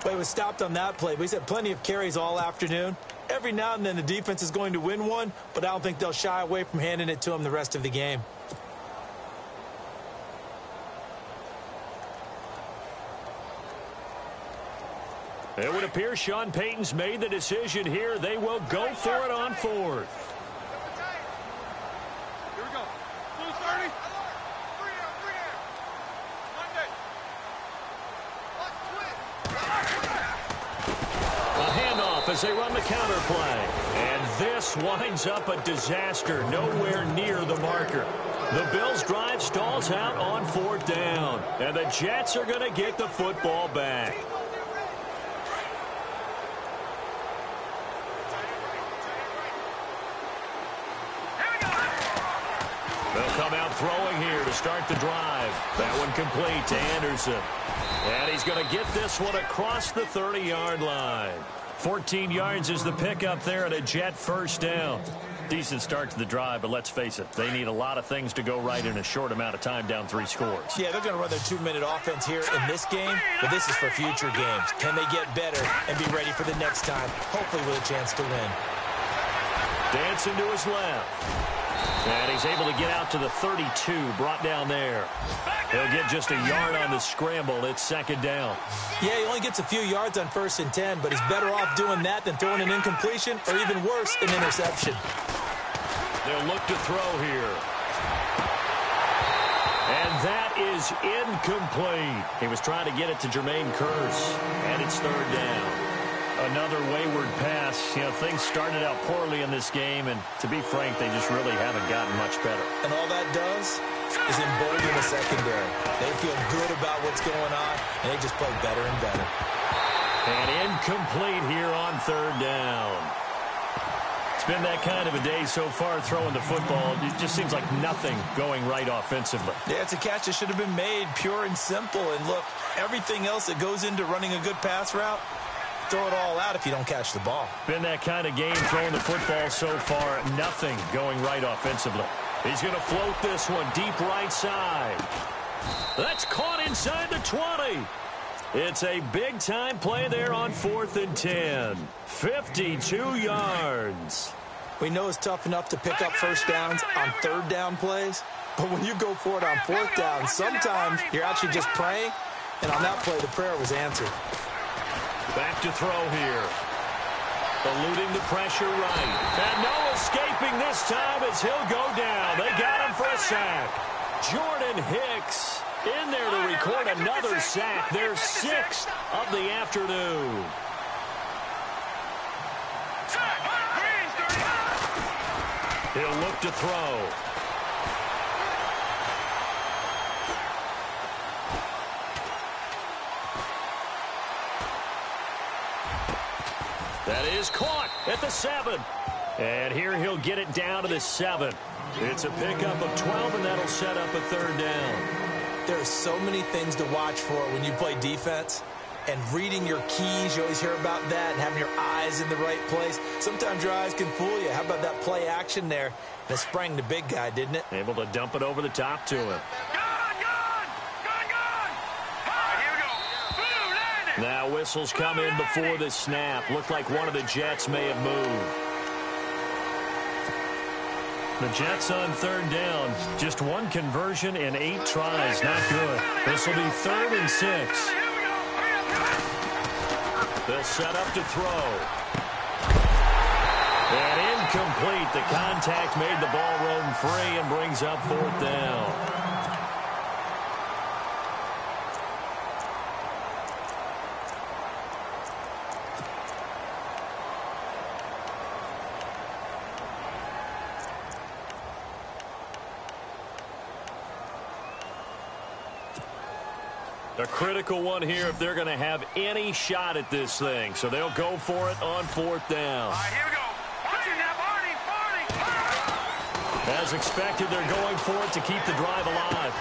Well, he was stopped on that play, but he's had plenty of carries all afternoon. Every now and then the defense is going to win one, but I don't think they'll shy away from handing it to him the rest of the game. It would appear Sean Payton's made the decision here. They will go for it on 4th. Here we go. 2:30. A handoff as they run the counter play. And this winds up a disaster, nowhere near the marker. The Bills' drive stalls out on 4th down. And the Jets are going to get the football back. They'll come out throwing here to start the drive. That one complete to Anderson. And he's going to get this one across the 30-yard line. 14 yards is the pickup there at a Jet 1st down. Decent start to the drive, but let's face it, they need a lot of things to go right in a short amount of time, down 3 scores. Yeah, they're going to run their 2-minute offense here in this game, but this is for future games. Can they get better and be ready for the next time, hopefully with a chance to win? Dancing to his left. And he's able to get out to the 32, brought down there. He'll get just a yard on the scramble. It's 2nd down. Yeah, he only gets a few yards on 1st and 10, but he's better off doing that than throwing an incompletion or even worse, an interception. They'll look to throw here. And that is incomplete. He was trying to get it to Jermaine Kearse, and it's 3rd down. Another wayward pass. You know, things started out poorly in this game, and to be frank, they just really haven't gotten much better. And all that does is embolden the secondary. They feel good about what's going on, and they just play better and better. And incomplete here on 3rd down. It's been that kind of a day so far throwing the football. It just seems like nothing going right offensively. Yeah, it's a catch that should have been made, pure and simple. And look, everything else that goes into running a good pass route, throw it all out if you don't catch the ball. Been that kind of game throwing the football so far. Nothing going right offensively. He's going to float this one deep right side. That's caught inside the 20. It's a big-time play there on 4th and 10. 52 yards. We know it's tough enough to pick up 1st downs on 3rd down plays, But when you go for it on fourth down, sometimes you're actually just praying, and on that play, the prayer was answered. Back to throw here. Eluding the pressure right. And no escaping this time as he'll go down. They got him for a sack. Jordan Hicks in there to record another sack. Their 6th of the afternoon. He'll look to throw. That is caught at the 7. And here he'll get it down to the 7. It's a pickup of 12, and that'll set up a 3rd down. There are so many things to watch for when you play defense. And reading your keys, you always hear about that, and having your eyes in the right place. Sometimes your eyes can fool you. How about that play action there? And it sprang the big guy, didn't it? Able to dump it over the top to him. Now whistles come in before the snap. Looked like one of the Jets may have moved. The Jets on 3rd down. Just 1 conversion in 8 tries. Not good. This will be 3rd and 6. They'll set up to throw. And incomplete. The contact made the ball roam free and brings up 4th down. A critical one here if they're going to have any shot at this thing. So they'll go for it on 4th down. All right, here we go. As expected, they're going for it to keep the drive alive.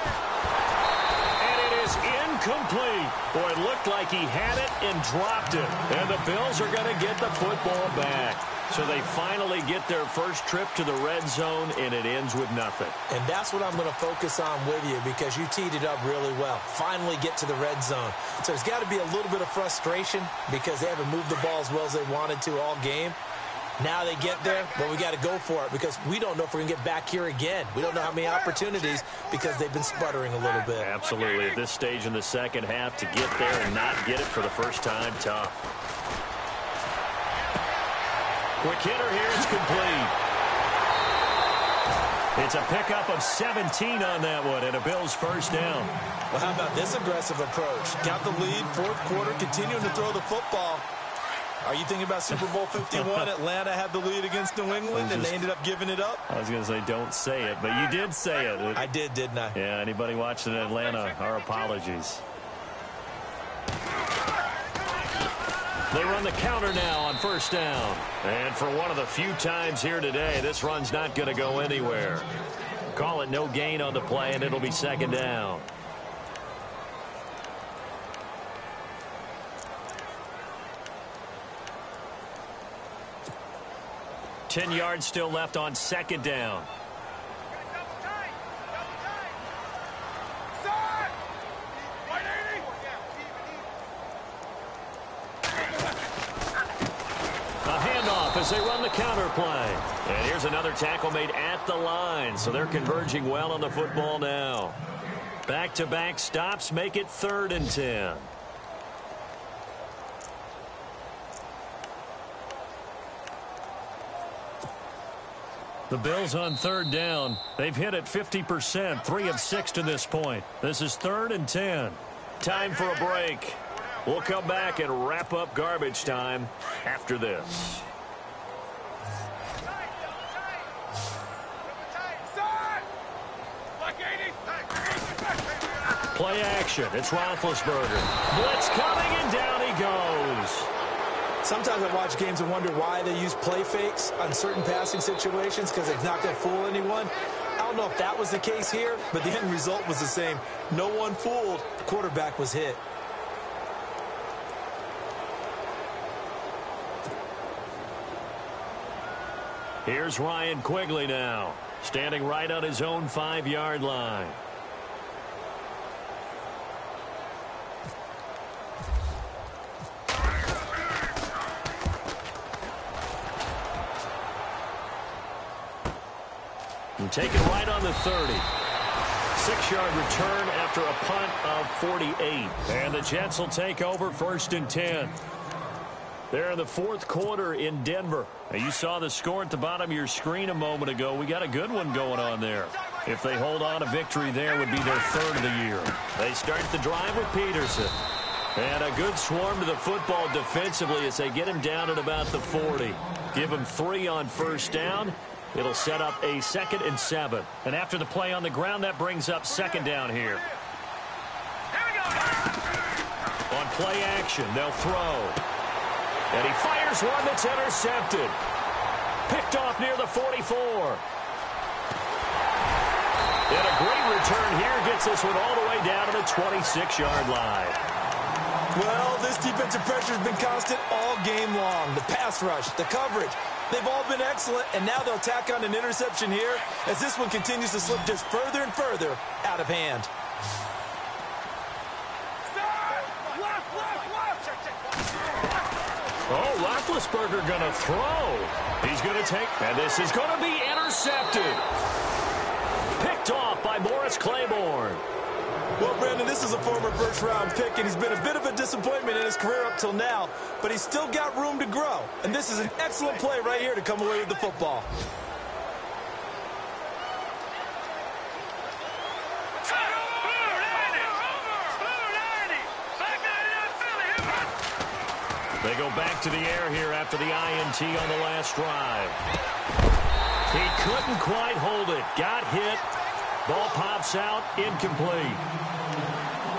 And it is incomplete. Boy, it looked like he had it and dropped it. And the Bills are going to get the football back. So they finally get their first trip to the red zone, and it ends with nothing. And that's what I'm going to focus on with you because you teed it up really well. Finally get to the red zone. So there's got to be a little bit of frustration because they haven't moved the ball as well as they wanted to all game. Now they get there, but we got to go for it because we don't know if we're going to get back here again. We don't know how many opportunities because they've been sputtering a little bit. Absolutely. At this stage in the second half, to get there and not get it for the first time, tough. Quick hitter here, it's complete. It's a pickup of 17 on that one and a Bills first down. Well, how about this aggressive approach? Got the lead, 4th quarter, continuing to throw the football. Are you thinking about Super Bowl 51? Atlanta had the lead against New England, and they ended up giving it up? I was going to say, don't say it, but you did say it. I did, didn't I? Yeah, anybody watching in Atlanta, our apologies. They run the counter now on 1st down. And for one of the few times here today, this run's not going to go anywhere. Call it no gain on the play, and it'll be 2nd down. Ten yards still left on 2nd down. As they run the counter play. And here's another tackle made at the line. So they're converging well on the football now. Back-to-back stops make it 3rd and 10. The Bills on 3rd down. They've hit it 50%, 3 of 6 to this point. This is 3rd and 10. Time for a break. We'll come back and wrap up garbage time after this. Play action. It's Roethlisberger. Blitz coming, and down he goes. Sometimes I watch games and wonder why they use play fakes on certain passing situations because it's not going to fool anyone. I don't know if that was the case here, but the end result was the same. No one fooled. The quarterback was hit. Here's Ryan Quigley now, standing right on his own 5-yard line. And take it right on the 30. 6-yard return after a punt of 48. And the Jets will take over 1st and 10. They're in the 4th quarter in Denver. Now, you saw the score at the bottom of your screen a moment ago. We got a good one going on there. If they hold on, a victory there would be their 3rd of the year. They start the drive with Peterson. And a good swarm to the football defensively as they get him down at about the 40. Give him 3 on 1st down. It'll set up a 2nd and 7. And after the play on the ground, that brings up 2nd down here. On play action, they'll throw. And he fires one that's intercepted. Picked off near the 44. And a great return here gets this one all the way down to the 26-yard line. Well, this defensive pressure has been constant all game long. The pass rush, the coverage, they've all been excellent, and now they'll tack on an interception here as this one continues to slip just further and further out of hand. Oh, Roethlisberger going to throw. He's going to take, and this is going to be intercepted. Picked off by Morris Claiborne. Well, Brandon, this is a former first-round pick, and he's been a bit of a disappointment in his career up till now, but he's still got room to grow, and this is an excellent play right here to come away with the football. They go back to the air here after the INT on the last drive. He couldn't quite hold it. Got hit. Ball pops out, incomplete.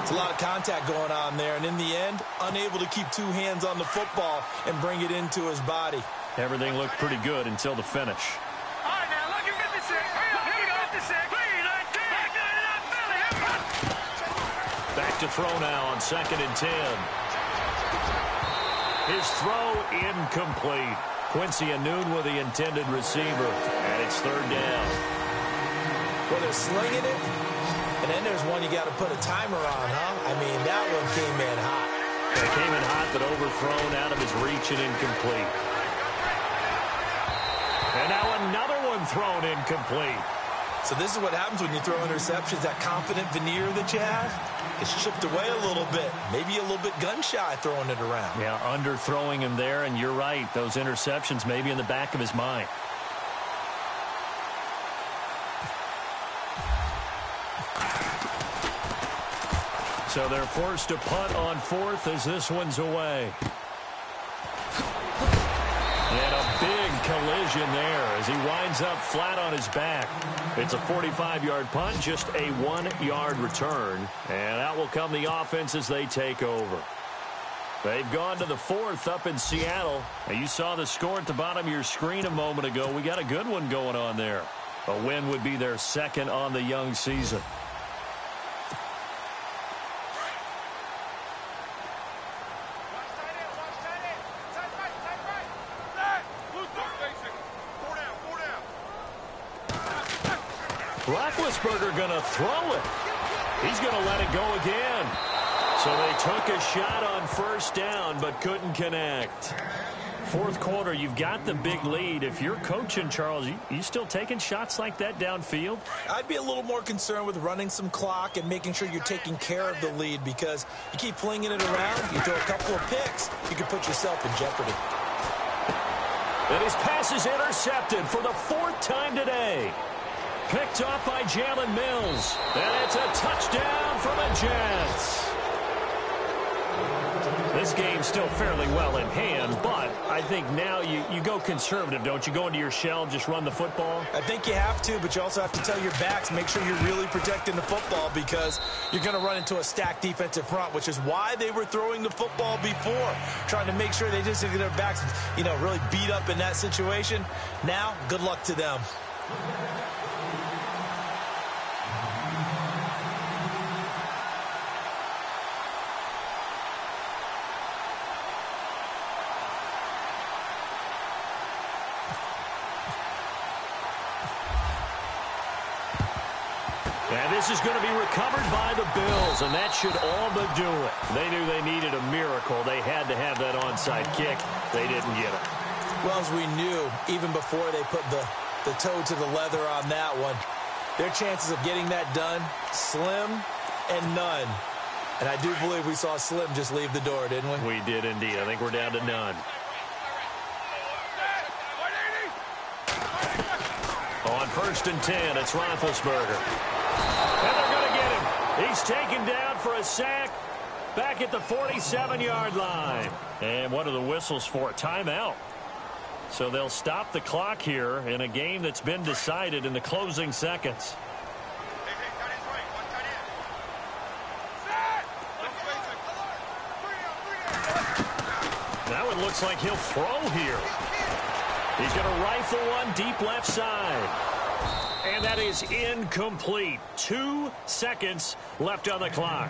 It's a lot of contact going on there, and in the end, unable to keep 2 hands on the football and bring it into his body. Everything looked pretty good until the finish. All right, now, look, you 56. Here we go. 56. Back to throw now on 2nd and 10. His throw incomplete. Quincy Anoon with the intended receiver, and it's 3rd down. Well, they're slinging it, and then there's one you got to put a timer on, huh? I mean, that one came in hot. It came in hot, but overthrown out of his reach and incomplete. And now another one thrown incomplete. So this is what happens when you throw interceptions. That confident veneer that you have, it's chipped away a little bit. Maybe a little bit gun-shy throwing it around. Yeah, underthrowing him there, and you're right. Those interceptions may be in the back of his mind. So they're forced to punt on 4th as this one's away. And a big collision there as he winds up flat on his back. It's a 45-yard punt, just a 1-yard return. And out will come the offense as they take over. They've gone to the 4th up in Seattle. And you saw the score at the bottom of your screen a moment ago. We got a good one going on there. A win would be their 2nd on the young season. Roethlisberger going to throw it. He's going to let it go again. So they took a shot on 1st down but couldn't connect. 4th quarter, you've got the big lead. If you're coaching, Charles, you still taking shots like that downfield? I'd be a little more concerned with running some clock and making sure you're taking care of the lead, because you keep flinging it around, you throw a couple of picks, you could put yourself in jeopardy. And his pass is intercepted for the 4th time today. Picked off by Jalen Mills. And it's a touchdown for the Jets. This game's still fairly well in hand, but I think now you go conservative, don't you? Go into your shell, just run the football? I think you have to, but you also have to tell your backs, make sure you're really protecting the football, because you're going to run into a stacked defensive front, which is why they were throwing the football before, trying to make sure they just get their backs, really beat up in that situation. Now, good luck to them. And this is going to be recovered by the Bills, and that should all but do it. They knew they needed a miracle. They had to have that onside kick. They didn't get it. Well, as we knew, even before they put the toe to the leather on that one, Their chances of getting that done, slim and none. And I do believe we saw Slim just leave the door, didn't we? We did indeed. I think we're down to none. On 1st and 10, it's Roethlisberger. And they're going to get him. He's taken down for a sack back at the 47-yard line. And what are the whistles for? A timeout. So they'll stop the clock here in a game that's been decided in the closing seconds. Now it looks like he'll throw here. He's going to rifle one deep left side. And that is incomplete. 2 seconds left on the clock.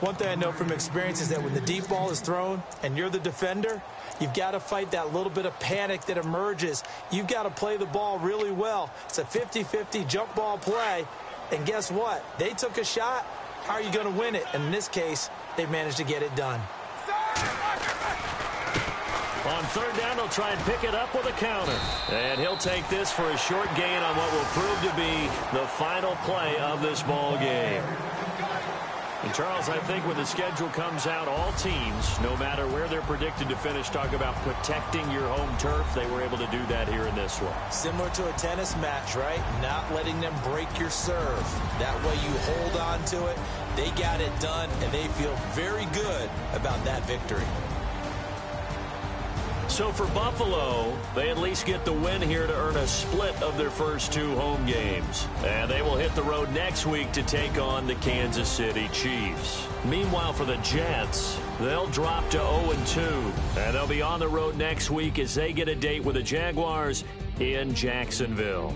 One thing I know from experience is that when the deep ball is thrown and you're the defender, you've got to fight that little bit of panic that emerges. You've got to play the ball really well. It's a 50-50 jump ball play. And guess what? They took a shot. How are you going to win it? And in this case, they managed to get it done. On 3rd down, they'll try and pick it up with a counter. And he'll take this for a short gain on what will prove to be the final play of this ball game. And Charles, I think when the schedule comes out, all teams, no matter where they're predicted to finish, talk about protecting your home turf. They were able to do that here in this one. Similar to a tennis match, right? Not letting them break your serve. That way you hold on to it. They got it done, and they feel very good about that victory. So for Buffalo, they at least get the win here to earn a split of their first 2 home games. And they will hit the road next week to take on the Kansas City Chiefs. Meanwhile, for the Jets, they'll drop to 0-2. And they'll be on the road next week as they get a date with the Jaguars in Jacksonville.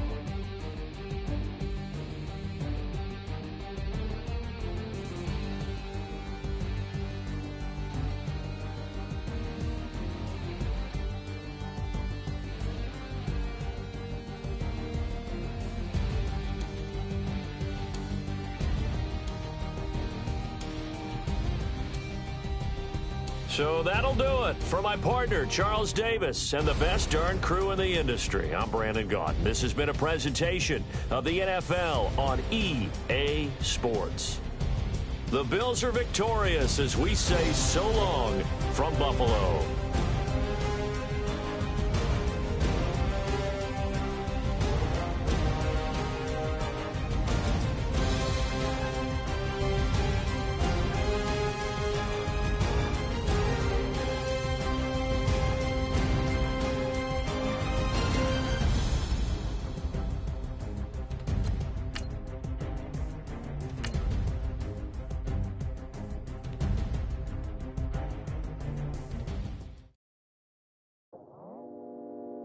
So that'll do it for my partner, Charles Davis, and the best darn crew in the industry. I'm Brandon Gaudin. This has been a presentation of the NFL on EA Sports. The Bills are victorious as we say so long from Buffalo.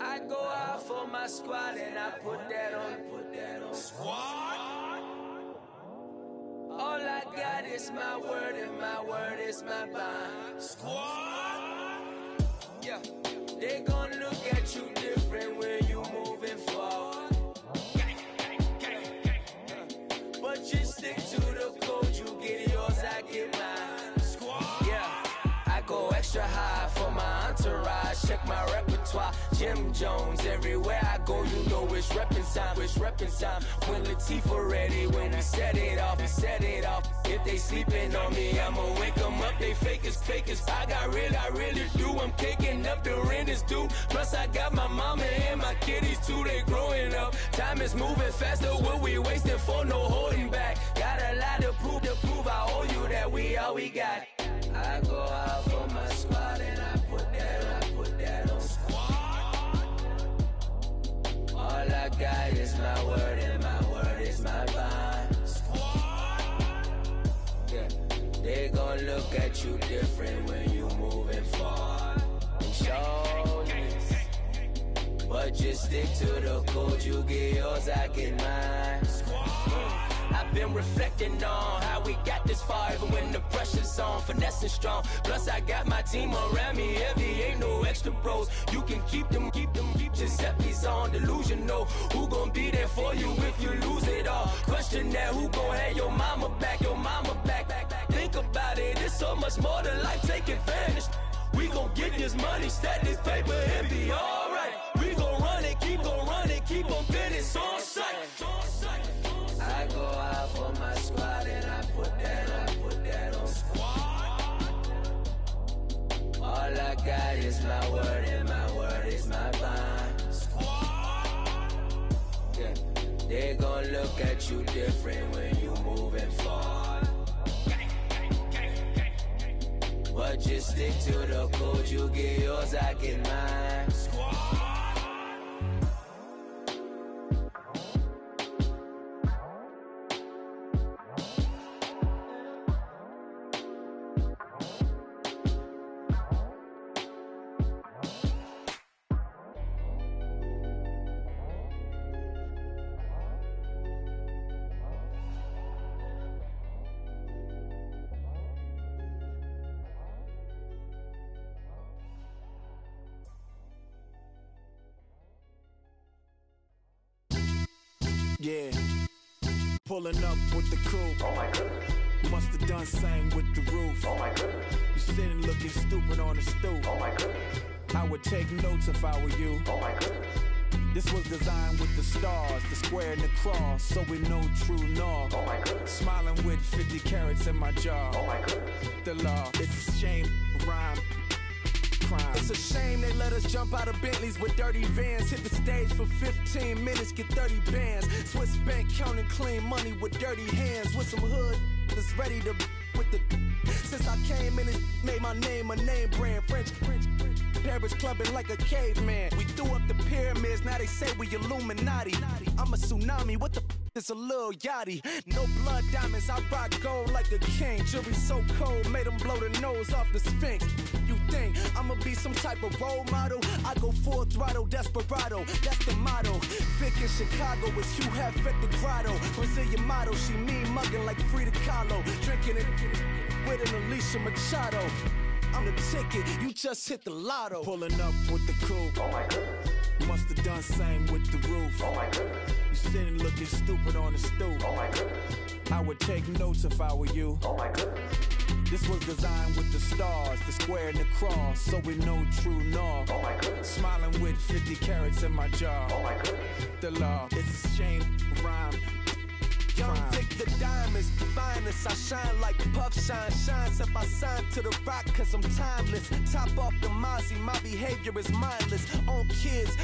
I go out for my squad and I put that on squad. All I got is my word and my word is my bond. Squad. Yeah, they gon' look at you different when you moving forward. But you stick to the code, you get yours, I get mine. Squad. Yeah, I go extra high for my entourage. Check my repertoire. Jim Jones, everywhere I go, you know it's reppin' time, it's reppin' time. When Latifah ready, when we set it off, we set it off. If they sleeping on me, I'ma wake them up, they fakers. I really do, I'm caking up, the rent is due. Plus I got my mama and my kiddies too, they growing up. Time is moving faster, what we wasting for, no holding back. Got a lot to prove, I owe you that we all we got. I go out for my squad and I put that on squad. All I got is my word and my word is my bond. Squad. Yeah, they gon' look at you different when you moving forward. Show this, but just stick to the code. You get yours, I get mine. I've been reflecting on how we got this far, even when the pressure's on, finessing strong. Plus I got my team around me heavy, ain't no extra bros. You can keep them. Giuseppe's on delusional. Who gon' be there for you if you lose it all? Question that, who gon' have your mama back? Think about it, it's so much more to life, take advantage. We gon' get this money, stack this paper, and be alright. We gon' run it, keep on running, keep on finish on sight. God is my word and my word is my bond. Yeah. They gon' look at you different when you moving forward. But just stick to the code, you get yours, I get mine. Yeah, pulling up with the coupe. Oh my goodness. Must have done same with the roof. Oh my goodness. You sitting looking stupid on the stoop. Oh my goodness. I would take notes if I were you. Oh my goodness. This was designed with the stars, the square and the cross, so we know true north. Oh my goodness. Smiling with 50 carats in my jaw. Oh my goodness. The law, it's a shame, rhyme. Crime. It's a shame they let us jump out of Bentleys with dirty vans. Hit the stage for 15 minutes, get 30 bands. Swiss bank counting clean money with dirty hands. With some hood that's ready to with the. Since I came in, it made my name a name brand. French. Paris clubbing like a caveman. We threw up the pyramids, now they say we Illuminati. I'm a tsunami, what the it's a little yachty. No blood diamonds, I rock gold like a king. Jury so cold, made them blow the nose off the Sphinx. You think I'ma be some type of role model? I go full throttle, desperado, that's the motto. Vic in Chicago is Hugh Hef at the grotto. Brazilian model, she mean mugging like Frida Kahlo. Drinking it with an Alicia Machado. I'm the ticket, you just hit the lotto. Pulling up with the coupe. Oh my goodness. Must have done same with the roof. Oh my goodness. You sitting looking stupid on the stoop. Oh my goodness. I would take notes if I were you. Oh my goodness. This was designed with the stars, the square and the cross, so we know true north. Oh my goodness. Smiling with 50 carats in my jaw. Oh my goodness. The law, it's a shame, rhyme. Young Crime. Vic, the diamonds, finest. I shine like puff shine, shines if I sign to the rock, cause I'm timeless. Top off the Mozzie, my behavior is mindless. On kids,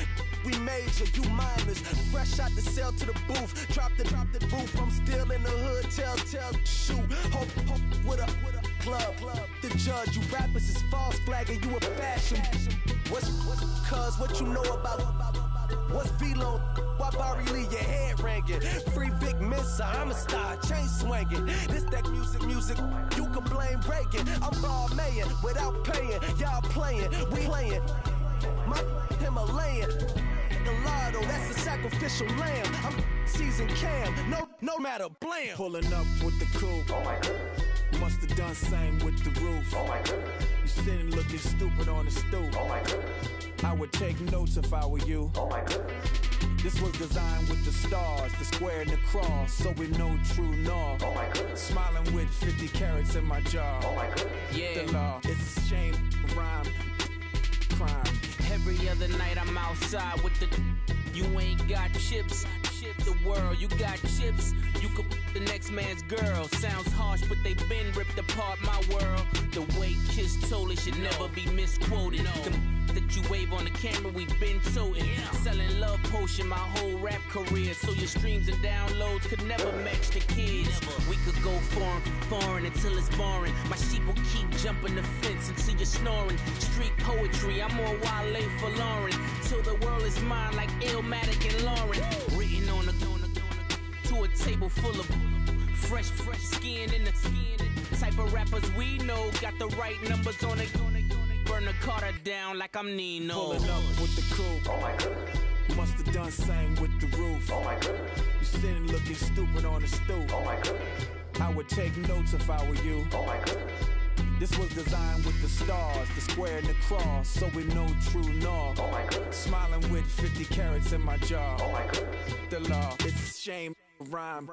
we major, you minors. Fresh out the cell to the booth, drop the booth. I'm still in the hood, tell, shoot. Hope with a club. The judge, you rappers is false flagging, you a fashion. What's cuz, what you know about? What's Velo? Why Barry Lee, your head ringing? Free Vic Mensa, I'm a star, chain swinging. This that music, you can blame Reagan. I'm ball mayin' without paying. Y'all playing, we playing. My Himalayan. The lotto, that's a sacrificial lamb. I'm season cam, no matter, blam. Pulling up with the coupe. Oh my goodness. Must have done same with the roof. Oh my goodness. You sitting looking stupid on the stoop. Oh my goodness. I would take notes if I were you. Oh my goodness. This was designed with the stars, the square and the cross, so we know true north. Oh my goodness. Smiling with 50 carats in my jaw. Oh my goodness. The law, it's a shame, rhyme, crime. Every other night I'm outside with the. You ain't got chips. The world, you got chips. You could the next man's girl. Sounds harsh, but they been ripped apart my world. The way Kiss told it should never be misquoted. Them that you wave on the camera, we been toting. Selling love potion my whole rap career. So your streams and downloads could never match the kids. We could go foreign until it's boring. My sheep will keep jumping the fence until you're snoring. Street poetry, I'm more Wale for Lauren. Till the world is mine like Illmatic and Lauren. Written on to a table full of fresh skin in the type of rappers we know. Got the right numbers on it. Burn the Carter down like I'm Nino. Pulling up with the coupe. Oh my goodness. Must have done same with the roof. Oh my goodness. You sitting looking stupid on the stoop. Oh my goodness. I would take notes if I were you. Oh my goodness. This was designed with the stars, the square and the cross, so we know true north. Oh my goodness. Smiling with 50 carats in my jaw. Oh my goodness. The law, it's a shame, rhyme,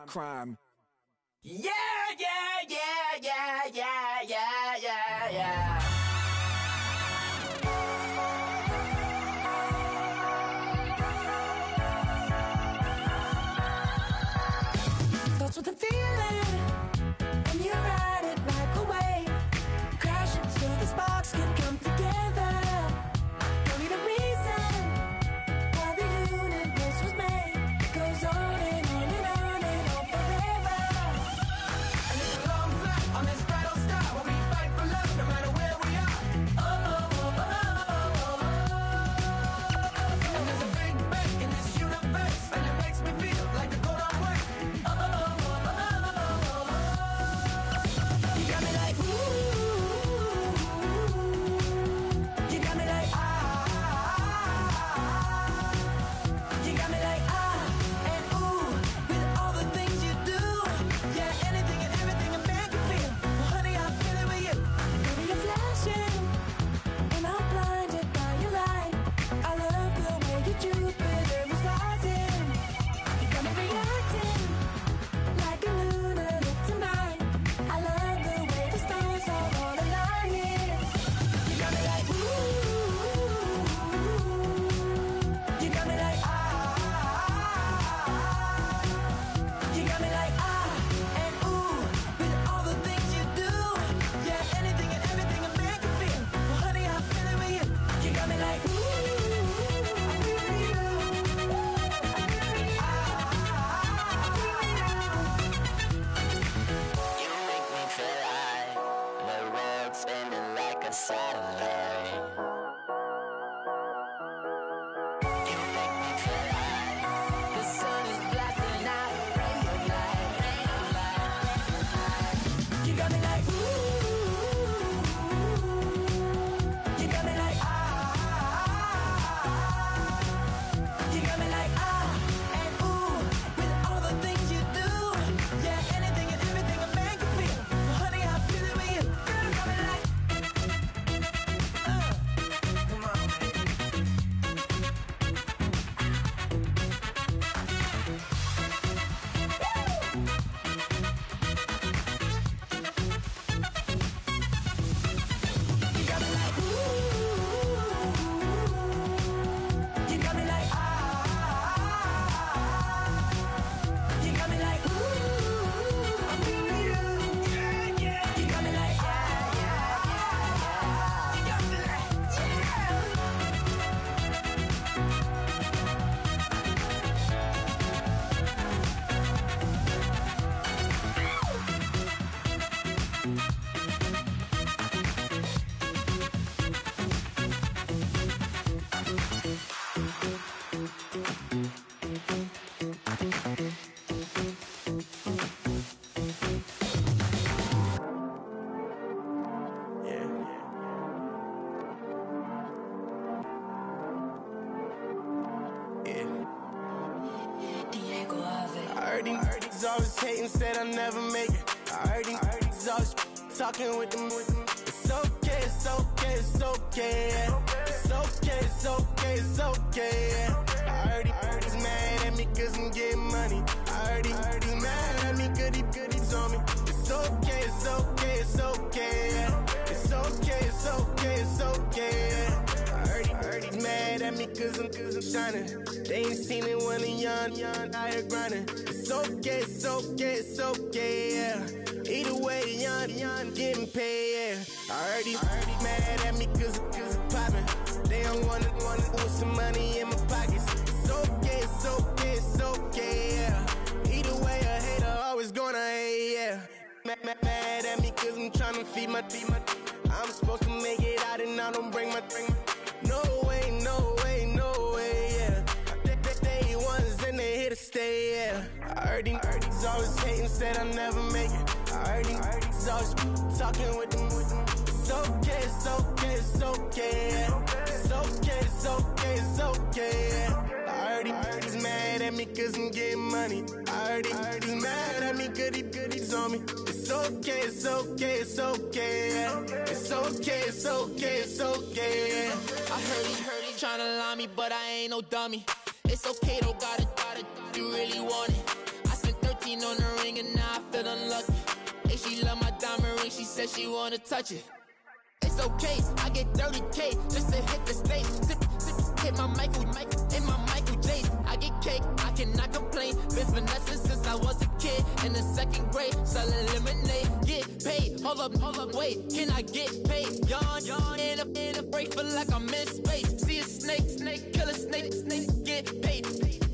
crime. Yeah. Starts with a feeling, and you ride it right away. Crash into the sparks can come spinning like a satellite. You make me feel like the sun is blasting out a ray of light, ray of light. You got me like ooh, you got me like ah, you got me like ah and ooh with all the things you do. Yeah, anything and everything a man can feel. Honey, I feel it with you. Girl, you got me like come on, baby. You got me like ooh, you got me like ah, you got me like ooh, I'm feeling you, yeah, yeah. You got me like ah, yeah, yeah, yeah. You got me like I heard he's always hating, said I never make it. I heard he's always talking with them. It's okay, it's okay, it's okay. Yeah. It's okay, it's okay, it's okay. Yeah. I heard he's mad at me cause I'm getting money. I heard he's mad at me cause he's on me. It's okay, it's okay, it's okay. Yeah. It's okay, it's okay, it's okay. Yeah. I heard he's mad at me cause I'm shining. They ain't seen it when I'm young, out here grinding. It's okay, it's okay, it's okay, yeah. Either way, young, getting paid, yeah. I heard he's mad at me cause I'm popping. They don't wanna put some money in my pockets. It's okay, it's okay, it's okay, yeah. Either way, a hater always gonna hate, yeah. Mad at me cause I'm tryna feed my I'm supposed to make it out and I don't bring my no way, no way, no way, yeah. They ones and they here to stay, yeah. I heard he's always hating, said I never make it. I heard he's always talking with them. It's okay, it's okay, it's okay, yeah. It's okay, it's okay, it's okay, yeah. I heard he's mad at me cause I'm getting money. I heard he's mad at me cause he's on me. It's okay, it's okay, it's okay, yeah. It's okay, it's okay, it's okay, yeah. I heard he tryna lie me, but I ain't no dummy. It's okay though, got it, you really want it. I spent 13 on the ring and now I feel unlucky. Hey, she love my diamond ring, she said she wanna touch it. It's okay, I get 30K just to hit the stage. Hit my Michael, in my Michael J. I get cake, I cannot complain. Been finessing since I was a kid in the second grade. Selling lemonade, get paid. Hold up, wait, can I get paid? Yawn, in a break, feel like I'm in space. See a snake, kill a snake, get paid.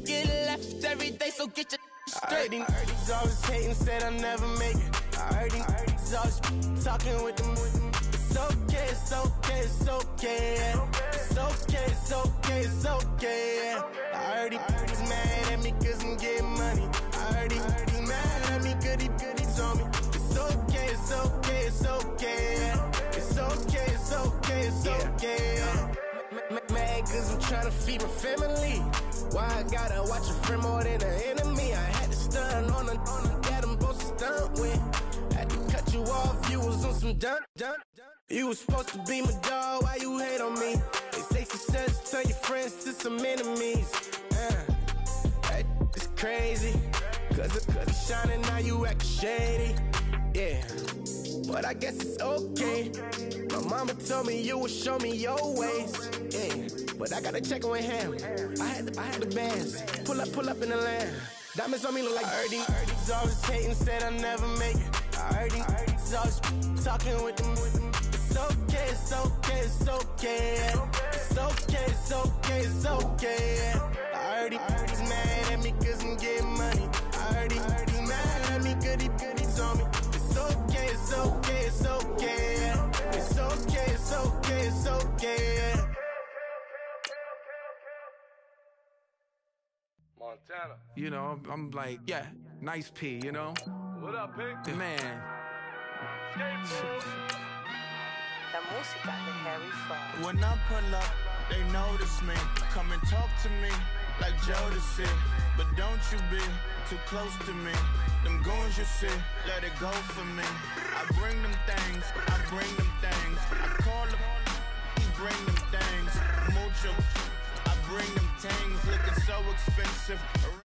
Get left every day, so get your straight. I heard he's always hating, said I never make it. I heard he's always talking with them. It's okay, it's okay, it's okay, yeah. It's okay, it's okay, it's okay, yeah. I heard he's mad at me cause I'm getting money. I heard he's mad at me cause he's on me. It's okay, it's okay, it's okay, yeah. It's okay, it's okay, it's okay, yeah. Mad cause I'm tryna feed my family. Why I gotta watch a friend more than an enemy? I had to stun on the that I'm supposed to stunt with. Had to cut you off, you was on some dun. You was supposed to be my dog, why you hate on me? They say success turn your friends to some enemies. It's crazy, cause it's shining now you actin' shady. Yeah, but I guess it's okay. My mama told me you would show me your ways. Yeah, but I gotta check with him. I had the bands. Pull up in the land. Diamonds on me look like I heard he's always hating, said I never make it. I heard he's always talking with them. It's okay, it's okay, it's okay, yeah. It's okay, it's okay, it's okay, yeah. I heard he's mad at me cause I'm getting money. I heard he's mad at me cause he's on me. It's okay, it's okay, it's okay, yeah. It's You know, I'm like, yeah, nice P, you know? What up, Pink? Man. When I pull up, they notice me. Come and talk to me like Jodeci. But don't you be too close to me. Them goons you see, let it go for me. I bring them things, I bring them things. I call them, he bring them things. Mucho, I bring them things. Looking so expensive.